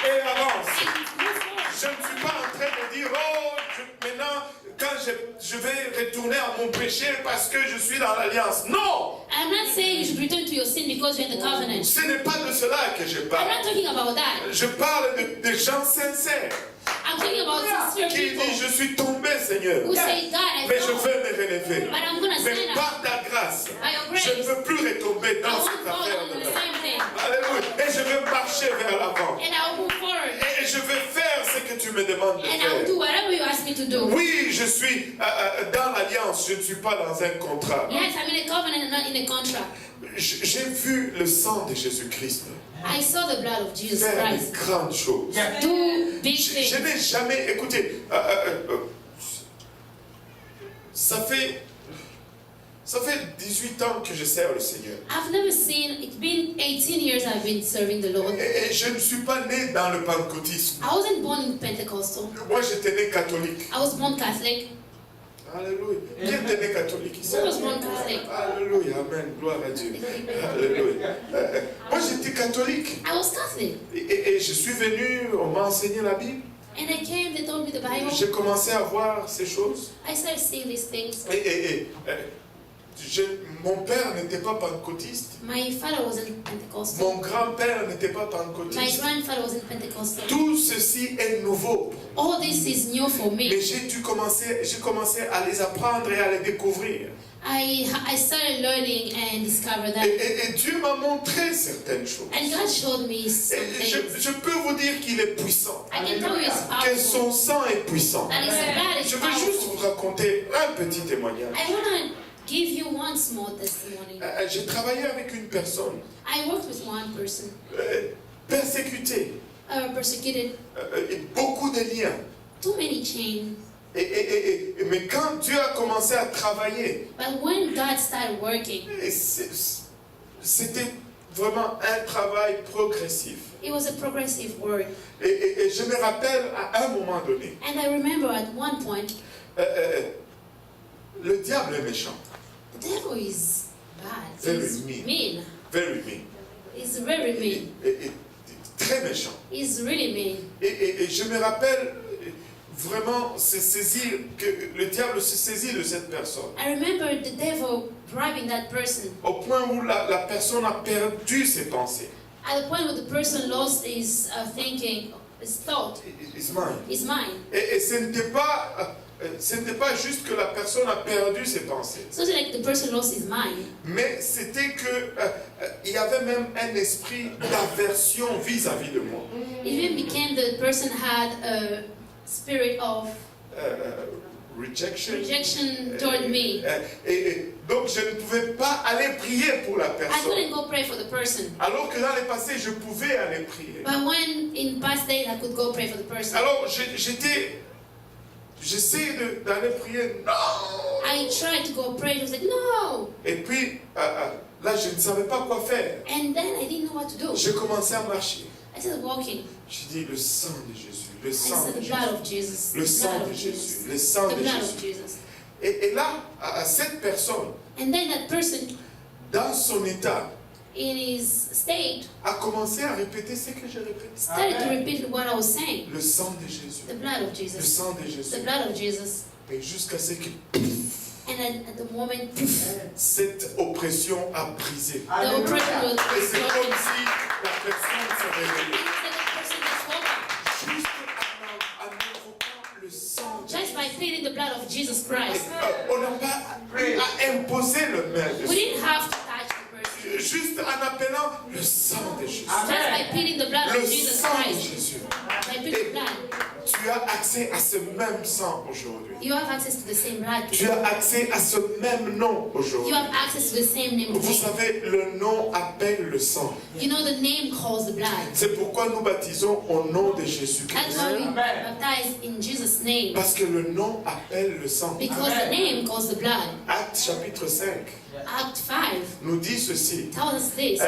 et avance. And move forward. Je ne suis pas en train de dire, oh, maintenant, quand je vais retourner à mon péché parce que je suis dans l'alliance. Non! I'm not saying you should return to your sin because you're in the covenant. Ce n'est pas de cela que je I'm parle. not talking about that. Je parle de gens sincères I'm talking about sincere qui people disent, je suis tombé, Seigneur, who say, God, I mais je know, veux me relever. but I'm going to Mais stand up par ta grâce, by your je ne grace. veux plus retomber I dans won't cette fall affaire into de the same thing. Alléluia. Et je veux marcher vers l'avant. And I'll move forward. Et je vais faire ce que tu me demandes de And I'll faire. do whatever you ask me to do. Oui, je suis dans l'alliance, je ne suis pas dans un contrat. Yes, I'm in a covenant and not in a contract. J'ai vu le sang de Jésus-Christ I saw the blood of Jesus faire de Christ grandes choses. do big Je things. n'ai jamais, écoutez, ça fait 18 ans que je sers le Seigneur. I've never seen, it's been 18 years I've been serving the Lord. Et je ne suis pas né dans le pentecôtisme. I wasn't born in Pentecostal. Moi, j'étais né catholique. I was born Catholic. Alléluia. Qui était né catholique ici? Who was born Catholic? Alléluia, amen, gloire à Dieu. Alléluia. Moi j'étais catholique I was Catholic. et je suis venu, on m'a enseigné la Bible. And I came, they told me the Bible. J'ai commencé à voir ces choses. I started seeing these things. Mon père n'était pas pentecôtiste. My father wasn't Pentecostal. Mon grand-père n'était pas My pentecôtiste. grandfather wasn't Pentecostal. Tout ceci est nouveau. All this is new for me. Mais j'ai commencé à les apprendre et à les découvrir. I started learning and discovered that. Et Dieu m'a montré certaines choses. And God showed me some Et things. je peux vous dire qu'il est puissant. I can tell you it's Que powerful. son sang est puissant. That his blood is Je veux juste vous powerful. raconter un petit témoignage. I want to give you one small testimony. J'ai travaillé avec une personne I worked with one person, persécutée, persecuted, et beaucoup de liens. too many chains. Mais quand Dieu a commencé à travailler, But when God started working, c'était vraiment un travail progressif. it was a progressive work. Et je me rappelle à un moment donné, And I remember at one point, le diable est méchant. the devil is bad. Very He's mean. mean. Very mean. He's very mean. Et très méchant. He's really mean. Et je me rappelle vraiment se saisir, que le diable se saisit de cette personne. I remember the devil grabbing that person Au point où la personne a perdu ses pensées. at the point where the person lost his thinking, his thought, His mind. his mind. Et ce n'était pas juste que la personne a perdu ses pensées. So it's like the person lost his mind. Mais c'était que il y avait même un esprit d'aversion vis-à-vis de moi. It even became the person had a spirit of Rejection. rejection toward me. Et donc je ne pouvais pas aller prier pour la I personne. couldn't go pray for the person. Alors que dans le passé, je pouvais aller prier. But when in past days I could go pray for the person. Alors j'essaie d'aller prier. Non! I tried to go pray. He was like, no. Et puis là, je ne savais pas quoi faire. And then I didn't know what to do. J'ai commencé à marcher. I started walking. J'ai dit le sang de Jésus, le I sang said de the Jésus, blood of Jesus. le The sang blood de of Jésus, Jesus. le sang The de blood of Jésus. Jesus. Et là, cette personne, And then that person dans son état, in his state a commencé à répéter ce que je répète. started to repeat what I was saying. Le sang de Jésus, The blood of le Jesus. sang de Jésus. The blood of Jesus. Et jusqu'à ce que And at the moment, cette oppression a brisé. the oppression was Et c'est comme broken. si la personne se And réveillait. it's like the person was woken. Juste en invoquant le sang de Just by pleading the blood of Jesus Christ. On n'a pas à imposer le main We dessus. didn't have to touch the person. Juste en appelant le sang de Jésus. Just by pleading the blood Le of Jesus sang de Christ. Jésus. By pleading the blood. Tu as accès à ce même sang aujourd'hui. You have access to the same blood. Tu as accès à ce même nom You aujourd'hui. have access to the same name. Vous savez, le nom appelle le sang. You know the name calls the blood. C'est pourquoi nous baptisons au nom de That's Jésus-Christ. why we baptize in Jesus' name. Parce que le nom appelle le sang. Because the name calls the blood. Acte chapitre 5 Act 5 nous dit ceci. tells us this.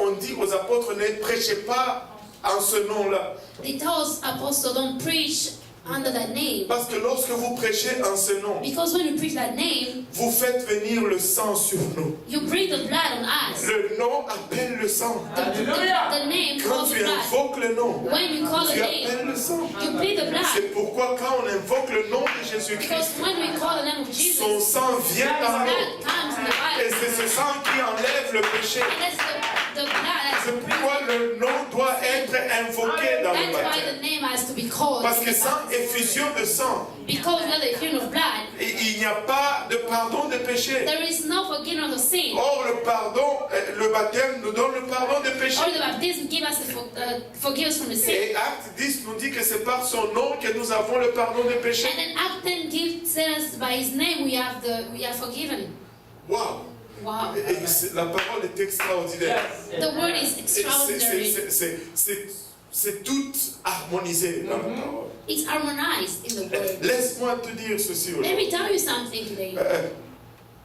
On dit aux apôtres, ne prêchez pas en ce nom-là. They tell us apostles don't preach under that name. Parce que lorsque vous prêchez en ce nom, Because when you preach that name, vous faites venir le sang sur nous. you bring the blood on us. Le nom appelle le sang. The name Quand calls the tu blood. invoques le nom, When you call the tu name, appelles le sang. you plead the blood. C'est pourquoi quand on invoque le nom de Because Jésus-Christ, when we call the name of Jesus, son sang vient His dans nous. blood comes in the Et body. c'est ce sang qui enlève le péché. And that's the blood C'est that's pourquoi le nom doit être invoqué dans le That's why baptême. the name has to be called. Parce que sans effusion de sang, Because without the effusion of blood, il n'y a pas de pardon de péché. there is no forgiveness of sin. Or, le pardon, le baptême nous donne le pardon de péché. Or the baptism give us the forgive us from the sin. Et Acte 10 nous dit que c'est par son nom que nous avons le pardon de péché. And then Act 10 gives us by His name we are forgiven. Wow! Wow. La parole est extraordinaire. The word is extraordinary. C'est tout harmonisé dans la parole. It's harmonized in the word. Laisse-moi te dire ceci Let aujourd'hui. me tell you something today.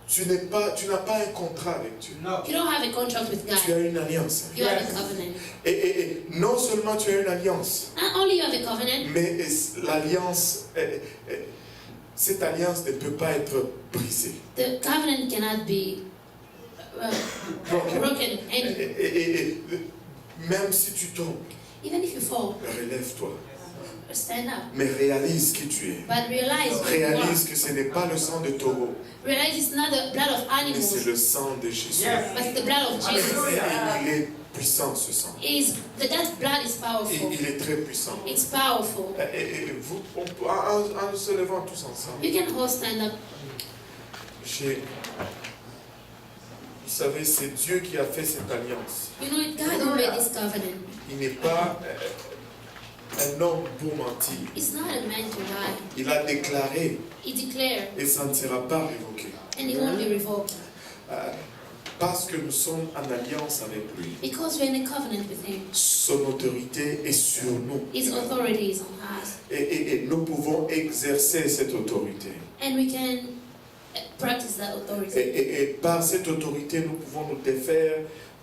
tu n'as pas un contrat avec Dieu. You don't have a contract with Tu God. as une alliance. You have a covenant. Et non seulement tu as une alliance, Not only you have a covenant, mais l'alliance, cette alliance ne peut pas être brisée. the covenant cannot be broken. And Et même si tu tombes, even if you fall, relève-toi. stand up. Mais réalise qui tu es. But realize who you are. Réalise que ce n'est pas le sang de taureau, Realize it's not the blood of mais c'est animals, le sang de Jésus. but it's the blood of Jesus. Et il est puissant ce sang. That blood is Et powerful. il est très puissant. It's powerful. Et vous, en se levant tous ensemble, You can all stand up. vous savez, c'est Dieu qui a fait cette alliance. You know, it's God who made this covenant. Il n'est pas un homme pour mentir. It's not a man to lie. Il a déclaré He declared, et ça ne sera pas révoqué. and it won't be revoked. Parce que nous sommes en alliance avec lui. Because we're in a covenant with Him. Son autorité est sur nous. His authority is on us. Et nous pouvons exercer cette autorité. And we can practice that authority. Et par cette autorité, nous pouvons nous défaire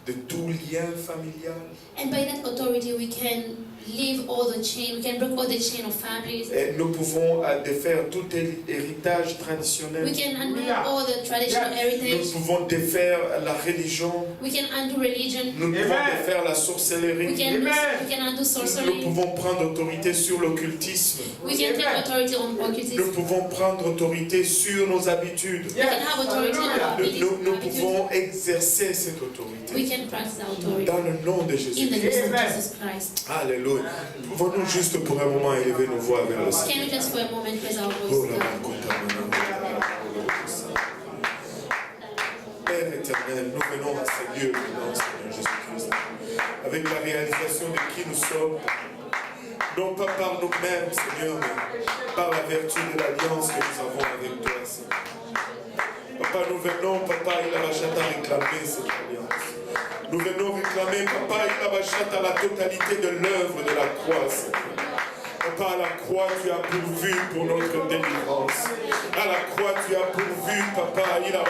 de tout lien familial. And by that authority, we can leave all the chain, we can break all the chain of families. Et nous pouvons défaire tout héritage traditionnel. We can undo all the traditional Nous heritage. pouvons défaire la religion. We can undo religion. Nous pouvons défaire la sorcellerie. We can undo Nous sorcery. pouvons prendre autorité sur l'occultisme. We can take authority on Nous occultism. pouvons prendre autorité sur nos habitudes. We can have authority on our Nous habitudes. pouvons exercer cette We autorité can practice our authority dans le nom de in the Jésus. name of Jesus Christ. Alléluia. Pouvons-nous juste pour un moment élever nos voix vers le Seigneur. Can we just for a moment raise our Oh voice là to là, God? kota mana. Père éternel, nous venons à ce lieu maintenant, Seigneur Jésus-Christ, avec la réalisation de qui nous sommes, non pas par nous-mêmes, Seigneur, mais par la vertu de l'alliance que nous avons avec toi, Seigneur. Papa, nous venons, Papa, il a réclamer cette alliance. Nous venons réclamer, Papa, il a la totalité de l'œuvre de la croix, Seigneur. Papa, à la croix, tu as pourvu pour notre délivrance. À la croix, tu as pourvu, Papa, il a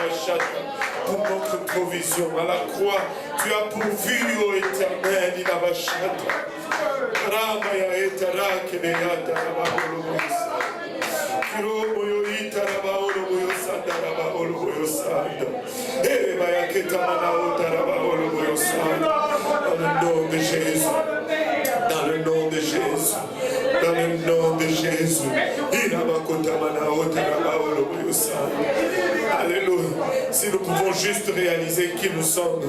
pour notre provision. À la croix, tu as pourvu, ô éternel, il a Ramaya etara keneyata rabaoloboyos. Kiroboyo itarabaoloboyo sandarabaoloboyo sanda. Erebaya ketamanaota rabaoloboyo sanda. Dans le nom de Jésus. Dans le nom de Jésus. Dans le nom de Jésus. Irabakotamanaota rabaoloboyo sanda. Alléluia. Si nous pouvons juste réaliser qui nous sommes.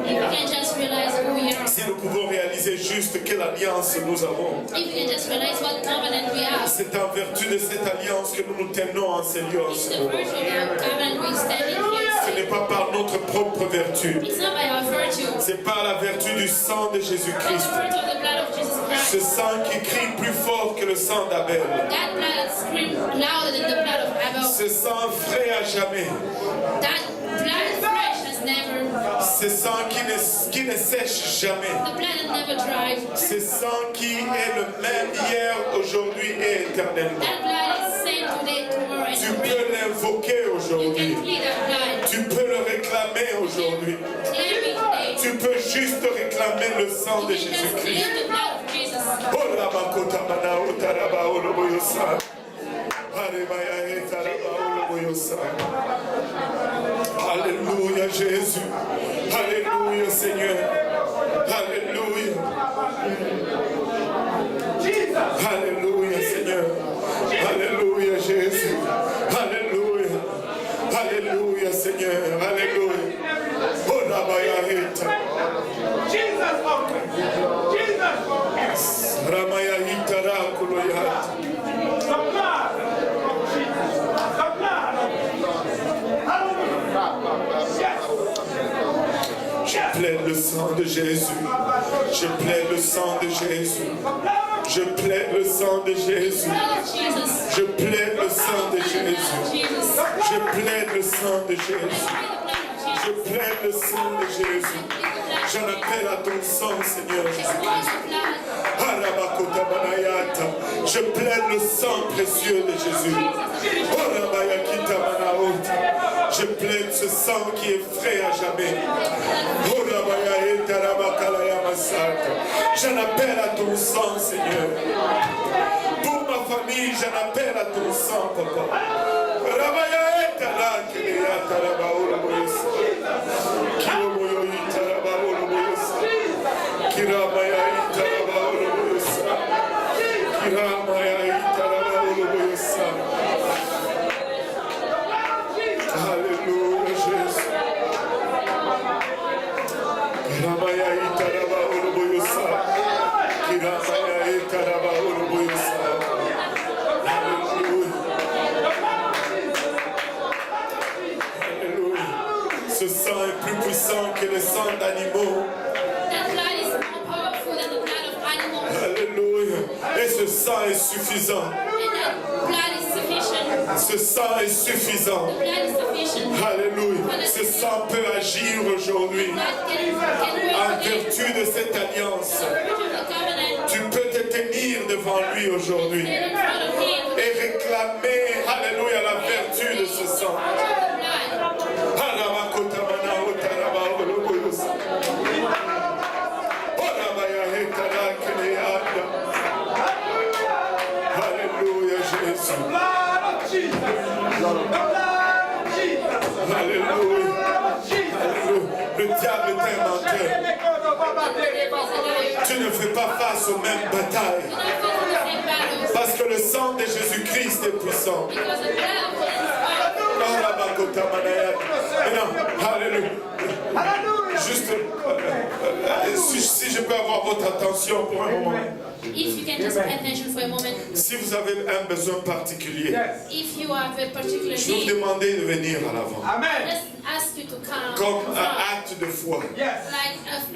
If we can just realize who we are. Si nous pouvons réaliser juste quelle alliance nous avons. If we can just realize what covenant we have. C'est en vertu de cette alliance que nous nous tenons en ces lieux en It's ce the moment. virtue of the covenant we stand in Ce here. n'est pas par notre propre vertu. It's not by our virtue. C'est par la vertu du sang de It's the Jésus-Christ. virtue of the blood of Jesus Ce Christ. sang qui crie plus fort que le sang d'Abel. That blood screams louder than the blood of Abel. Ce sang frais à jamais. That blood fresh has never. Ce sang qui ne sèche jamais. The blood that never dried. Ce sang qui est le même hier, aujourd'hui et éternellement. That blood is same today, tomorrow, and Tu peux forever. l'invoquer You aujourd'hui. can plead that blood. Tu peux le réclamer aujourd'hui. Claim it today. Tu peux juste réclamer le sang de You can just Jésus-Christ. claim the blood of Jesus. Oh, Rabakota Manaota Rabaoloboyosa. Arebaya Eta Rabaoloboyosa. Alléluia Jésus. Alléluia Seigneur. Alléluia. Alléluia Seigneur. Alléluia Jésus. Alléluia. Alléluia Seigneur. Alléluia. Oh Rabaya Eta. Ramaya Itara Kuloyat. Je plaide le sang de Jésus. Je plaide le sang de Jésus. Je plaide le sang de Jésus. Jesus. Je plaide le sang de Jésus. Jesus. Je plaide le sang de Jésus. Je plaide le sang de Jésus. J'en appelle à ton sang, Seigneur Jésus-Christ. Je plaide le sang précieux de Jésus. Je plaide ce sang qui est frais à jamais. J'en appelle à ton sang, Seigneur. Pour ma famille, j'en appelle à ton sang, Papa. Alléluia, Jésus. Ce sang est plus puissant que le sang d'animaux. Alléluia. Et ce sang est suffisant. Ce sang est suffisant. Alléluia. Ce sang peut agir aujourd'hui. En vertu de cette alliance, tu peux te tenir devant lui aujourd'hui et réclamer, alléluia, la vertu de ce sang. Alléluia, Jésus. Alléluia. Le diable est un menteur. Tu ne fais pas face aux mêmes batailles. Parce que le sang de Jésus-Christ est puissant. Alléluia. Juste, si je peux avoir votre attention pour un moment. If you can just pay attention for a moment. Si vous avez un besoin particulier, If you have a particular je vais vous need, demander de venir à l'avant. let's ask you to come. Comme un acte de foi. Like a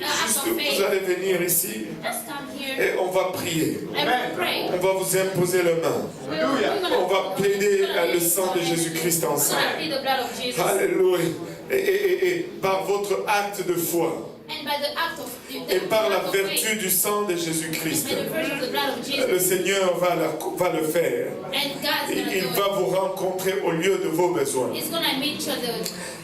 act Juste, of vous faith. allez venir ici Let's come here et on va prier. and we'll pray. On va vous imposer les mains. On va plaider le sang de Jésus-Christ ensemble. Plead the blood of Jesus. Alléluia. Et par votre acte de foi And by the act of et par la of vertu faith, du sang de Jésus-Christ, by the virtue of the blood of Jesus, le Seigneur va le faire. and God's Et gonna il do va it. vous rencontrer au lieu de vos besoins. He's gonna meet you at the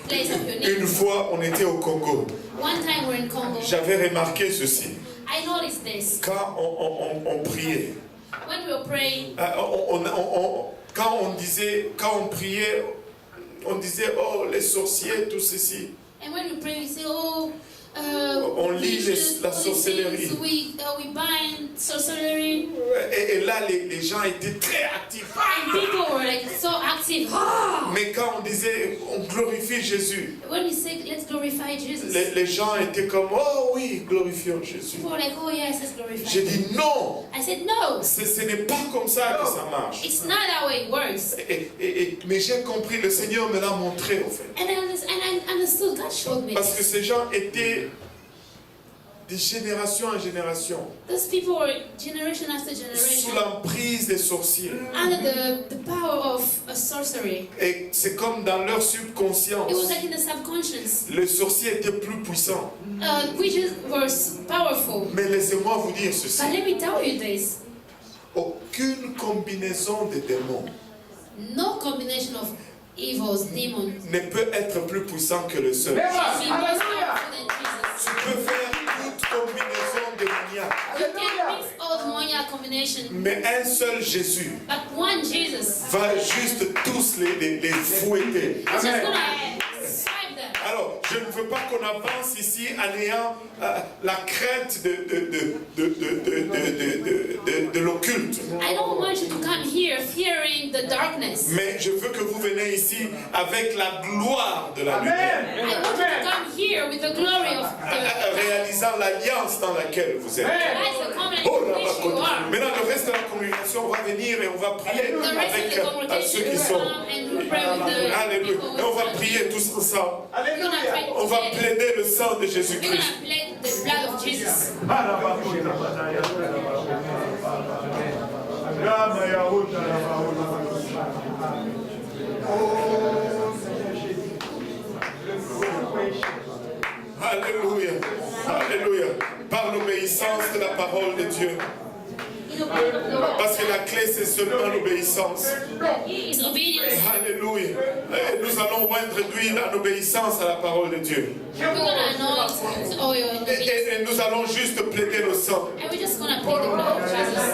place of your Une need. fois, on était au Congo. One time we're in Congo. J'avais remarqué ceci. I noticed this. Quand on priait, When we were praying, quand on priait, on disait, oh, les sorciers, tout ceci. and when we pray, we say, oh, On lit la sorcellerie. we bind sorcery. Et là, les gens étaient très actifs. And people were like so active. Ah! Mais quand on disait, on glorifie Jésus, When we say, let's glorify Jesus, les gens étaient comme, oh oui, glorifions Jésus. people were like, oh yes, let's glorify J'ai Jesus. dit non, I said, no, ce n'est pas comme ça que ça marche. it's not that way it works. Mais j'ai compris, le Seigneur me l'a montré au fait. And I understood, God showed me Parce que this. ces gens étaient de génération en génération Those people were generation after sous generation l'emprise des sorciers. under the power of sorcery. Et c'est comme dans leur subconscience. It was like in the subconscious. Le sorcier était plus puissant. Witches were powerful. Mais laissez-moi vous dire ceci. But let me tell you this. Aucune combinaison de démons No combination of evils, demons, ne peut être plus puissant que le seul. can be more powerful than Tu Jesus. peux faire toute combinaison démoniaque. You can mix all demoniac combination, Mais un seul Jésus but one Jesus va juste tous les fouetter. is just gonna swipe them. Alors, je ne veux pas qu'on avance ici en ayant la crainte de l'occulte. I don't want you to come here fearing the darkness. Mais je veux que vous venez ici avec la gloire de la lumière. I want you to come here with the glory of the Réalisant l'alliance dans laquelle vous êtes. Christ, the covenant Oh, in là, which you are. maintenant, le reste de la congrégation va venir et on va prier The rest of avec the ceux congregation qui will sont. come and we'll pray with the Alléluia. people. Et on va prier tous ensemble. We're gonna pray On va together. plaider le sang de We're Jésus-Christ. gonna plead the blood of Jesus. Alléluia. Alléluia. Par l'obéissance de la parole de Dieu. Parce que la clé, c'est seulement l'obéissance. It's obedience. Alléluia. Et nous allons oindre d'huile en obéissance à la parole de Dieu. We're gonna anoint with oil in obedience. Et nous allons juste plaider le sang. And we're just gonna plead the blood of Jesus.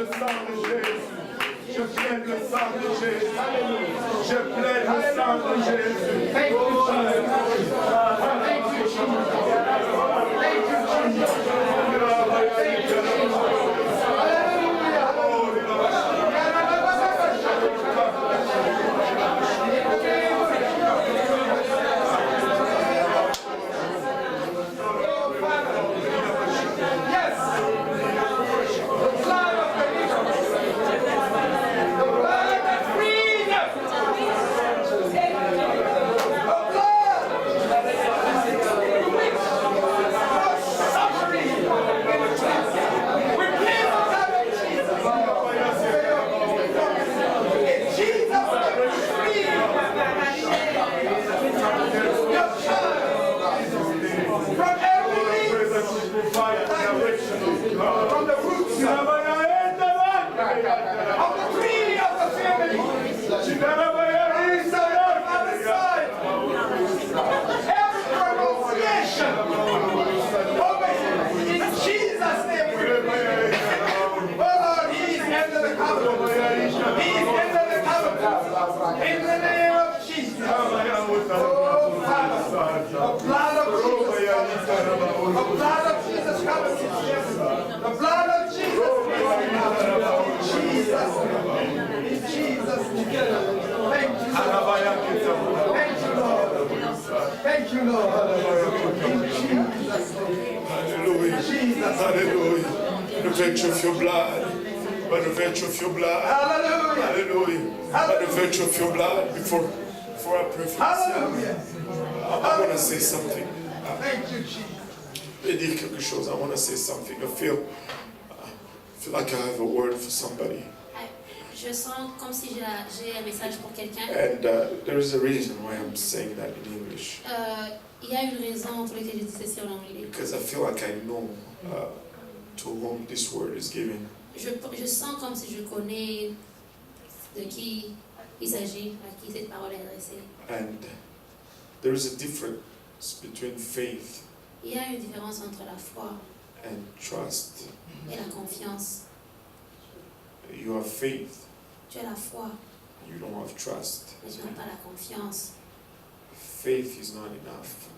le sang de Jésus. Je plaide le sang de Jésus. Je plaide le sang de Jésus. Thank you, Jesus. Thank you, Jesus. Thank you, Jesus. Thank you, Jesus. Hallelujah. From the roots of the tree of the family. He said on the other side. Every pronunciation. In Jesus' name. Oh Lord, He's under the covenant. He's under the covenant. In the name of Jesus. Oh Father, the blood of Jesus. The blood of Jesus covers his. The blood of Jesus. In Jesus' name. Thank you, Lord. Thank you, Lord. Thank you, Lord. In Jesus' name. Hallelujah. Hallelujah. The virtue of your blood. By the virtue of your blood. Hallelujah. Hallelujah. By the virtue of your blood before I pray for Hallelujah. I want to say something. Thank you, Jesus. Je vais dire quelque chose. I want to say something. I feel like I have a word for somebody. Je sens comme si j'ai un message pour quelqu'un. And there is a reason why I'm saying that in English. Il y a une raison pour laquelle je dis ceci en anglais. Because I feel like I know to whom this word is given. Je sens comme si je connais de qui il s'agit, à qui cette parole est adressée. And there is a difference between faith Il y a une différence entre la foi and trust. et la confiance. You have faith, Tu as la foi, you don't have trust. mais tu n'as pas la confiance. Faith is not enough.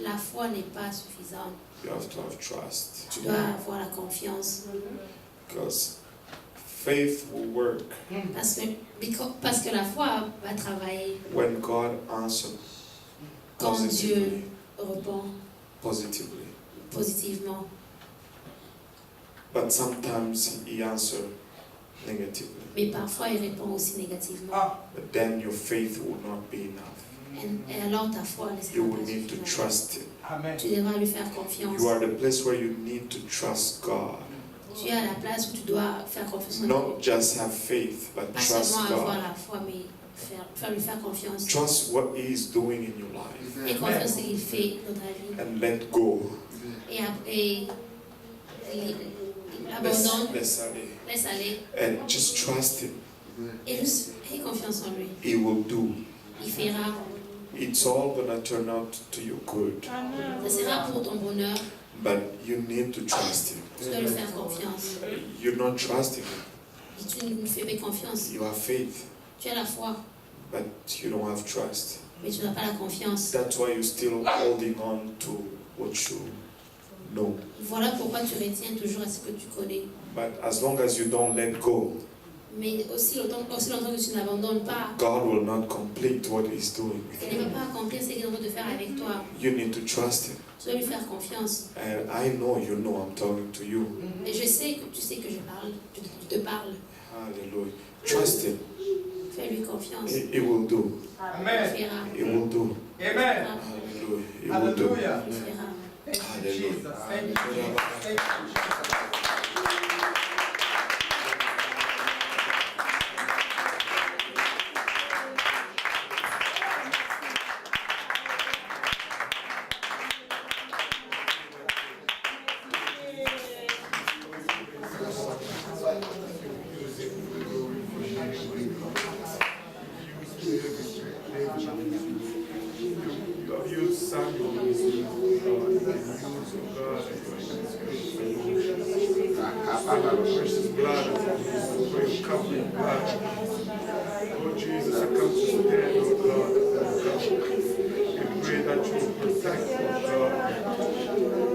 La foi n'est pas suffisante. You have to have trust. Tu dois avoir la confiance. Because faith will work Parce que la foi va travailler when God answers quand positively. Dieu répond positivement. But sometimes He answers negatively. Mais parfois, il répond aussi négativement. But then your faith will not be enough. Et alors ta foi ne You sera will pas need to suffisante. trust Him. Amen. Tu devras lui faire confiance. You are the place where you need to trust God. Tu es à la place où tu dois faire confiance en Dieu. Not just have faith, but Pas trust seulement avoir God. la foi, mais lui faire confiance. Trust what He is doing in your life. Et confiance ce qu'il fait dans ta vie. And let go. Et abandonne, Laisse aller. laisse aller. And just trust Him. Et juste aie confiance en lui. He will do. Il fera. It's all gonna turn out to your good. Ça sera pour ton bonheur. But you need to trust Him. Tu dois lui faire confiance. You're not trusting Him. Et tu ne fais pas confiance. You have faith, Tu as la foi, but you don't have trust. mais tu n'as pas la confiance. That's why you're still holding on to what you know. Voilà pourquoi tu retiens toujours à ce que tu connais. But as long as you don't let go, Mais aussi longtemps que tu n'abandonnes pas, God will not complete what He's doing with il ne you. va pas accomplir ce qu'il est en train de faire avec toi. You need to trust Him. Tu dois lui faire confiance. And I know you know I'm talking to you. Et je sais que tu sais que je parle, je te parle. Hallelujah. Trust Him. Fais-lui confiance. He will do. Il Amen. fera. He will do. Amen. Hallelujah. He will do. Hallelujah. Il fera. Thank you, Jesus. Thank you, Jesus. Thank you, Jesus. use Samuel, God. Use, God, precious blood, for your covering blood. Oh Jesus, I come to stand, oh God. We pray that you will protect, oh God.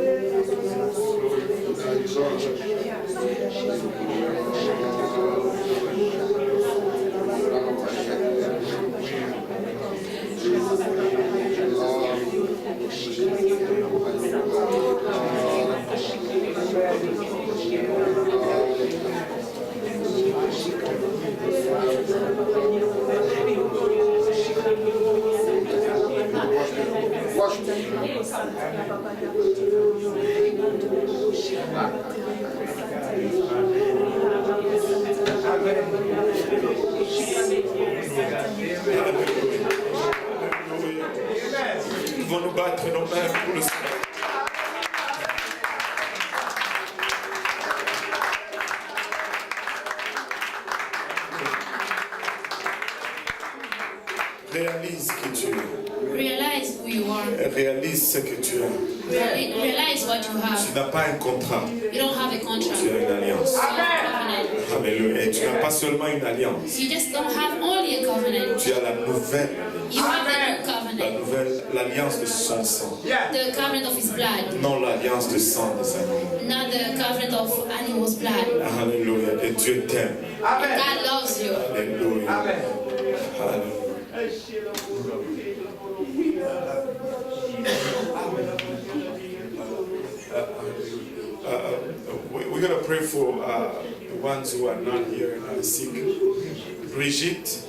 Nous vont nous battre nos mains pour le Seigneur. Réalise qui tu es. Realize who you are. Réalise ce que tu as. Realize what you have. Tu n'as pas un contrat, You don't have a contract. tu as une alliance. You have a covenant. Alléluia. Et tu n'as pas seulement une alliance, You just don't have only a covenant. tu as la nouvelle, You have the new covenant. l'alliance de son sang. The covenant of his blood. Non l'alliance de sang des animaux. Not the covenant of animals' blood. Alléluia. Et Dieu t'aime. And God loves you. Alléluia. Alléluia. We're going to pray for the ones who are not here and are sick. Brigitte,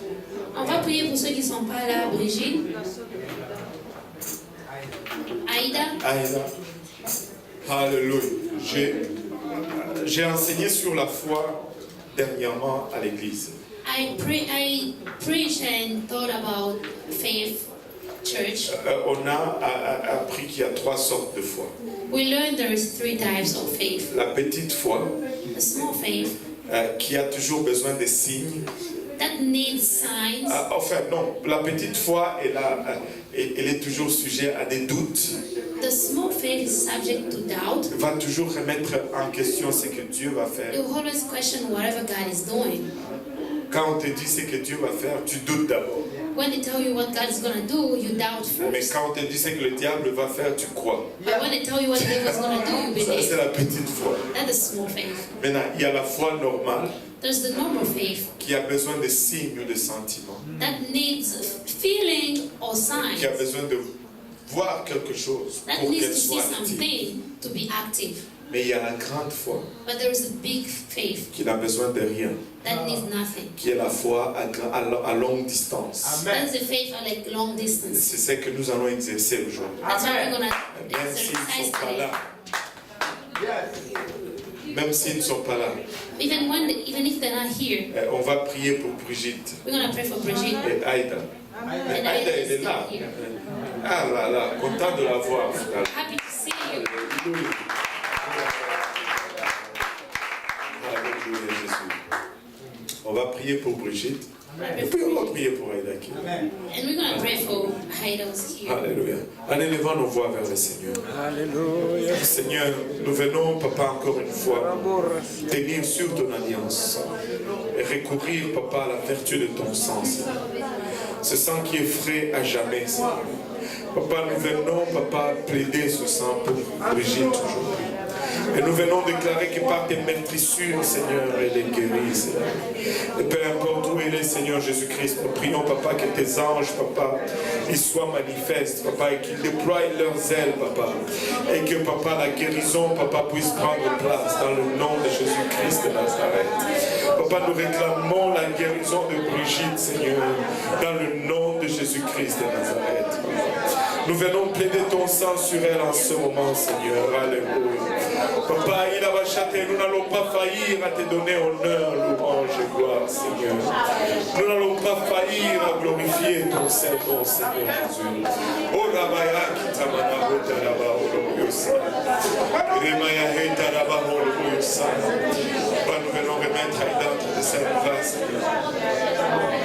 On va prier pour ceux qui ne sont pas là. Brigitte. Aïda. Aïda. Alléluia. J'ai enseigné sur la foi dernièrement à l'église. I preached and thought about faith church. On a appris qu'il y a 3 sortes de foi. We learned there is 3 types of faith. La petite foi, The small faith qui a toujours besoin des signes. that needs signs. Enfin, non, la petite foi, elle est toujours sujet à des doutes. The small faith is subject to doubt. Va toujours remettre en question ce que Dieu va faire. You always question whatever God is doing. Quand on te dit ce que Dieu va faire, tu doutes d'abord. When they tell you what God is going to do, you doubt Mais first. quand on te dit ce que le diable va faire, tu crois. But when they tell you what the devil is going to do, you Ça, c'est believe. la petite foi. That's the small faith. Maintenant, il y a la foi normale There's the normal faith qui a besoin de signes ou de sentiments, that needs feeling or signs. qui a besoin de voir quelque chose That pour needs qu'elle to see soit active. something to be active. Mais il y a la grande foi But there is a big faith qui n'a besoin de rien, that needs nothing. qui est la foi à longue distance. That's the faith at like long distance. C'est ce que nous allons exercer aujourd'hui. That's what we're going Même to s'ils ne exercise sont pas today. là, même s'ils ne sont pas là, Even if they're not here, on va prier pour Brigitte we're going to pray for Brigitte. et Aïda. Mais And Aïda, Aida elle est is là. still here. Ah là là, content de la voir. Happy to see you. Alléluia. Alléluia, Jésus. On va prier pour Brigitte. Et puis on va prier pour Aïda. And we're going to pray for Haida's here. Alléluia. En élevant nos voix vers le Seigneur. Alléluia. Seigneur, nous venons, Papa, encore une fois, tenir sur ton alliance et recourir, Papa, à la vertu de ton sang, Seigneur. Ce sang qui est frais à jamais, Seigneur. Papa, nous venons, Papa, plaider ce sang pour Brigitte aujourd'hui. Et nous venons déclarer que par tes meurtrissures, Seigneur, elle est guérie, Seigneur. Et peu importe où elle est, Seigneur Jésus-Christ, nous prions, Papa, que tes anges, Papa, ils soient manifestes, Papa, et qu'ils déploient leurs ailes, Papa. Et que, Papa, la guérison, Papa, puisse prendre place dans le nom de Jésus-Christ de Nazareth. Papa, nous réclamons la guérison de Brigitte, Seigneur, dans le nom de Jésus-Christ de Nazareth. Nous venons plaider ton sang sur elle en ce moment, Seigneur. Alléluia. Papa, il a chanté, nous n'allons pas faillir à te donner honneur, louange et gloire, Seigneur. Nous n'allons pas faillir à glorifier ton Saint-Nom, Seigneur Jésus. Oh, Rabaya, Kitamana, Hotaraba, Holomoyosa. Remaya, Hetaraba, Holomoyosa. Papa, nous venons remettre à l'identité de cette grâce, Seigneur.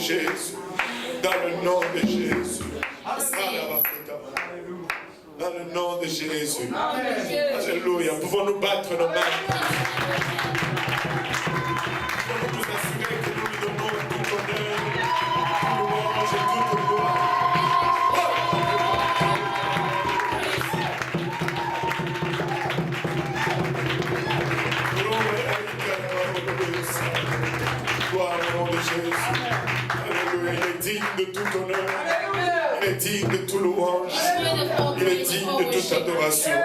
Jésus. Dans le nom de Jésus. Dans le nom de Jésus. Alléluia. Pouvons-nous battre nos mains? Pouvons-nous nous assurer que nous lui donnons tout honneur, toute louange et toute gloire. Gloire au nom de Jésus. Alléluia. Il est digne de tout honneur. Il est digne de toute louange. Il est digne de toute adoration.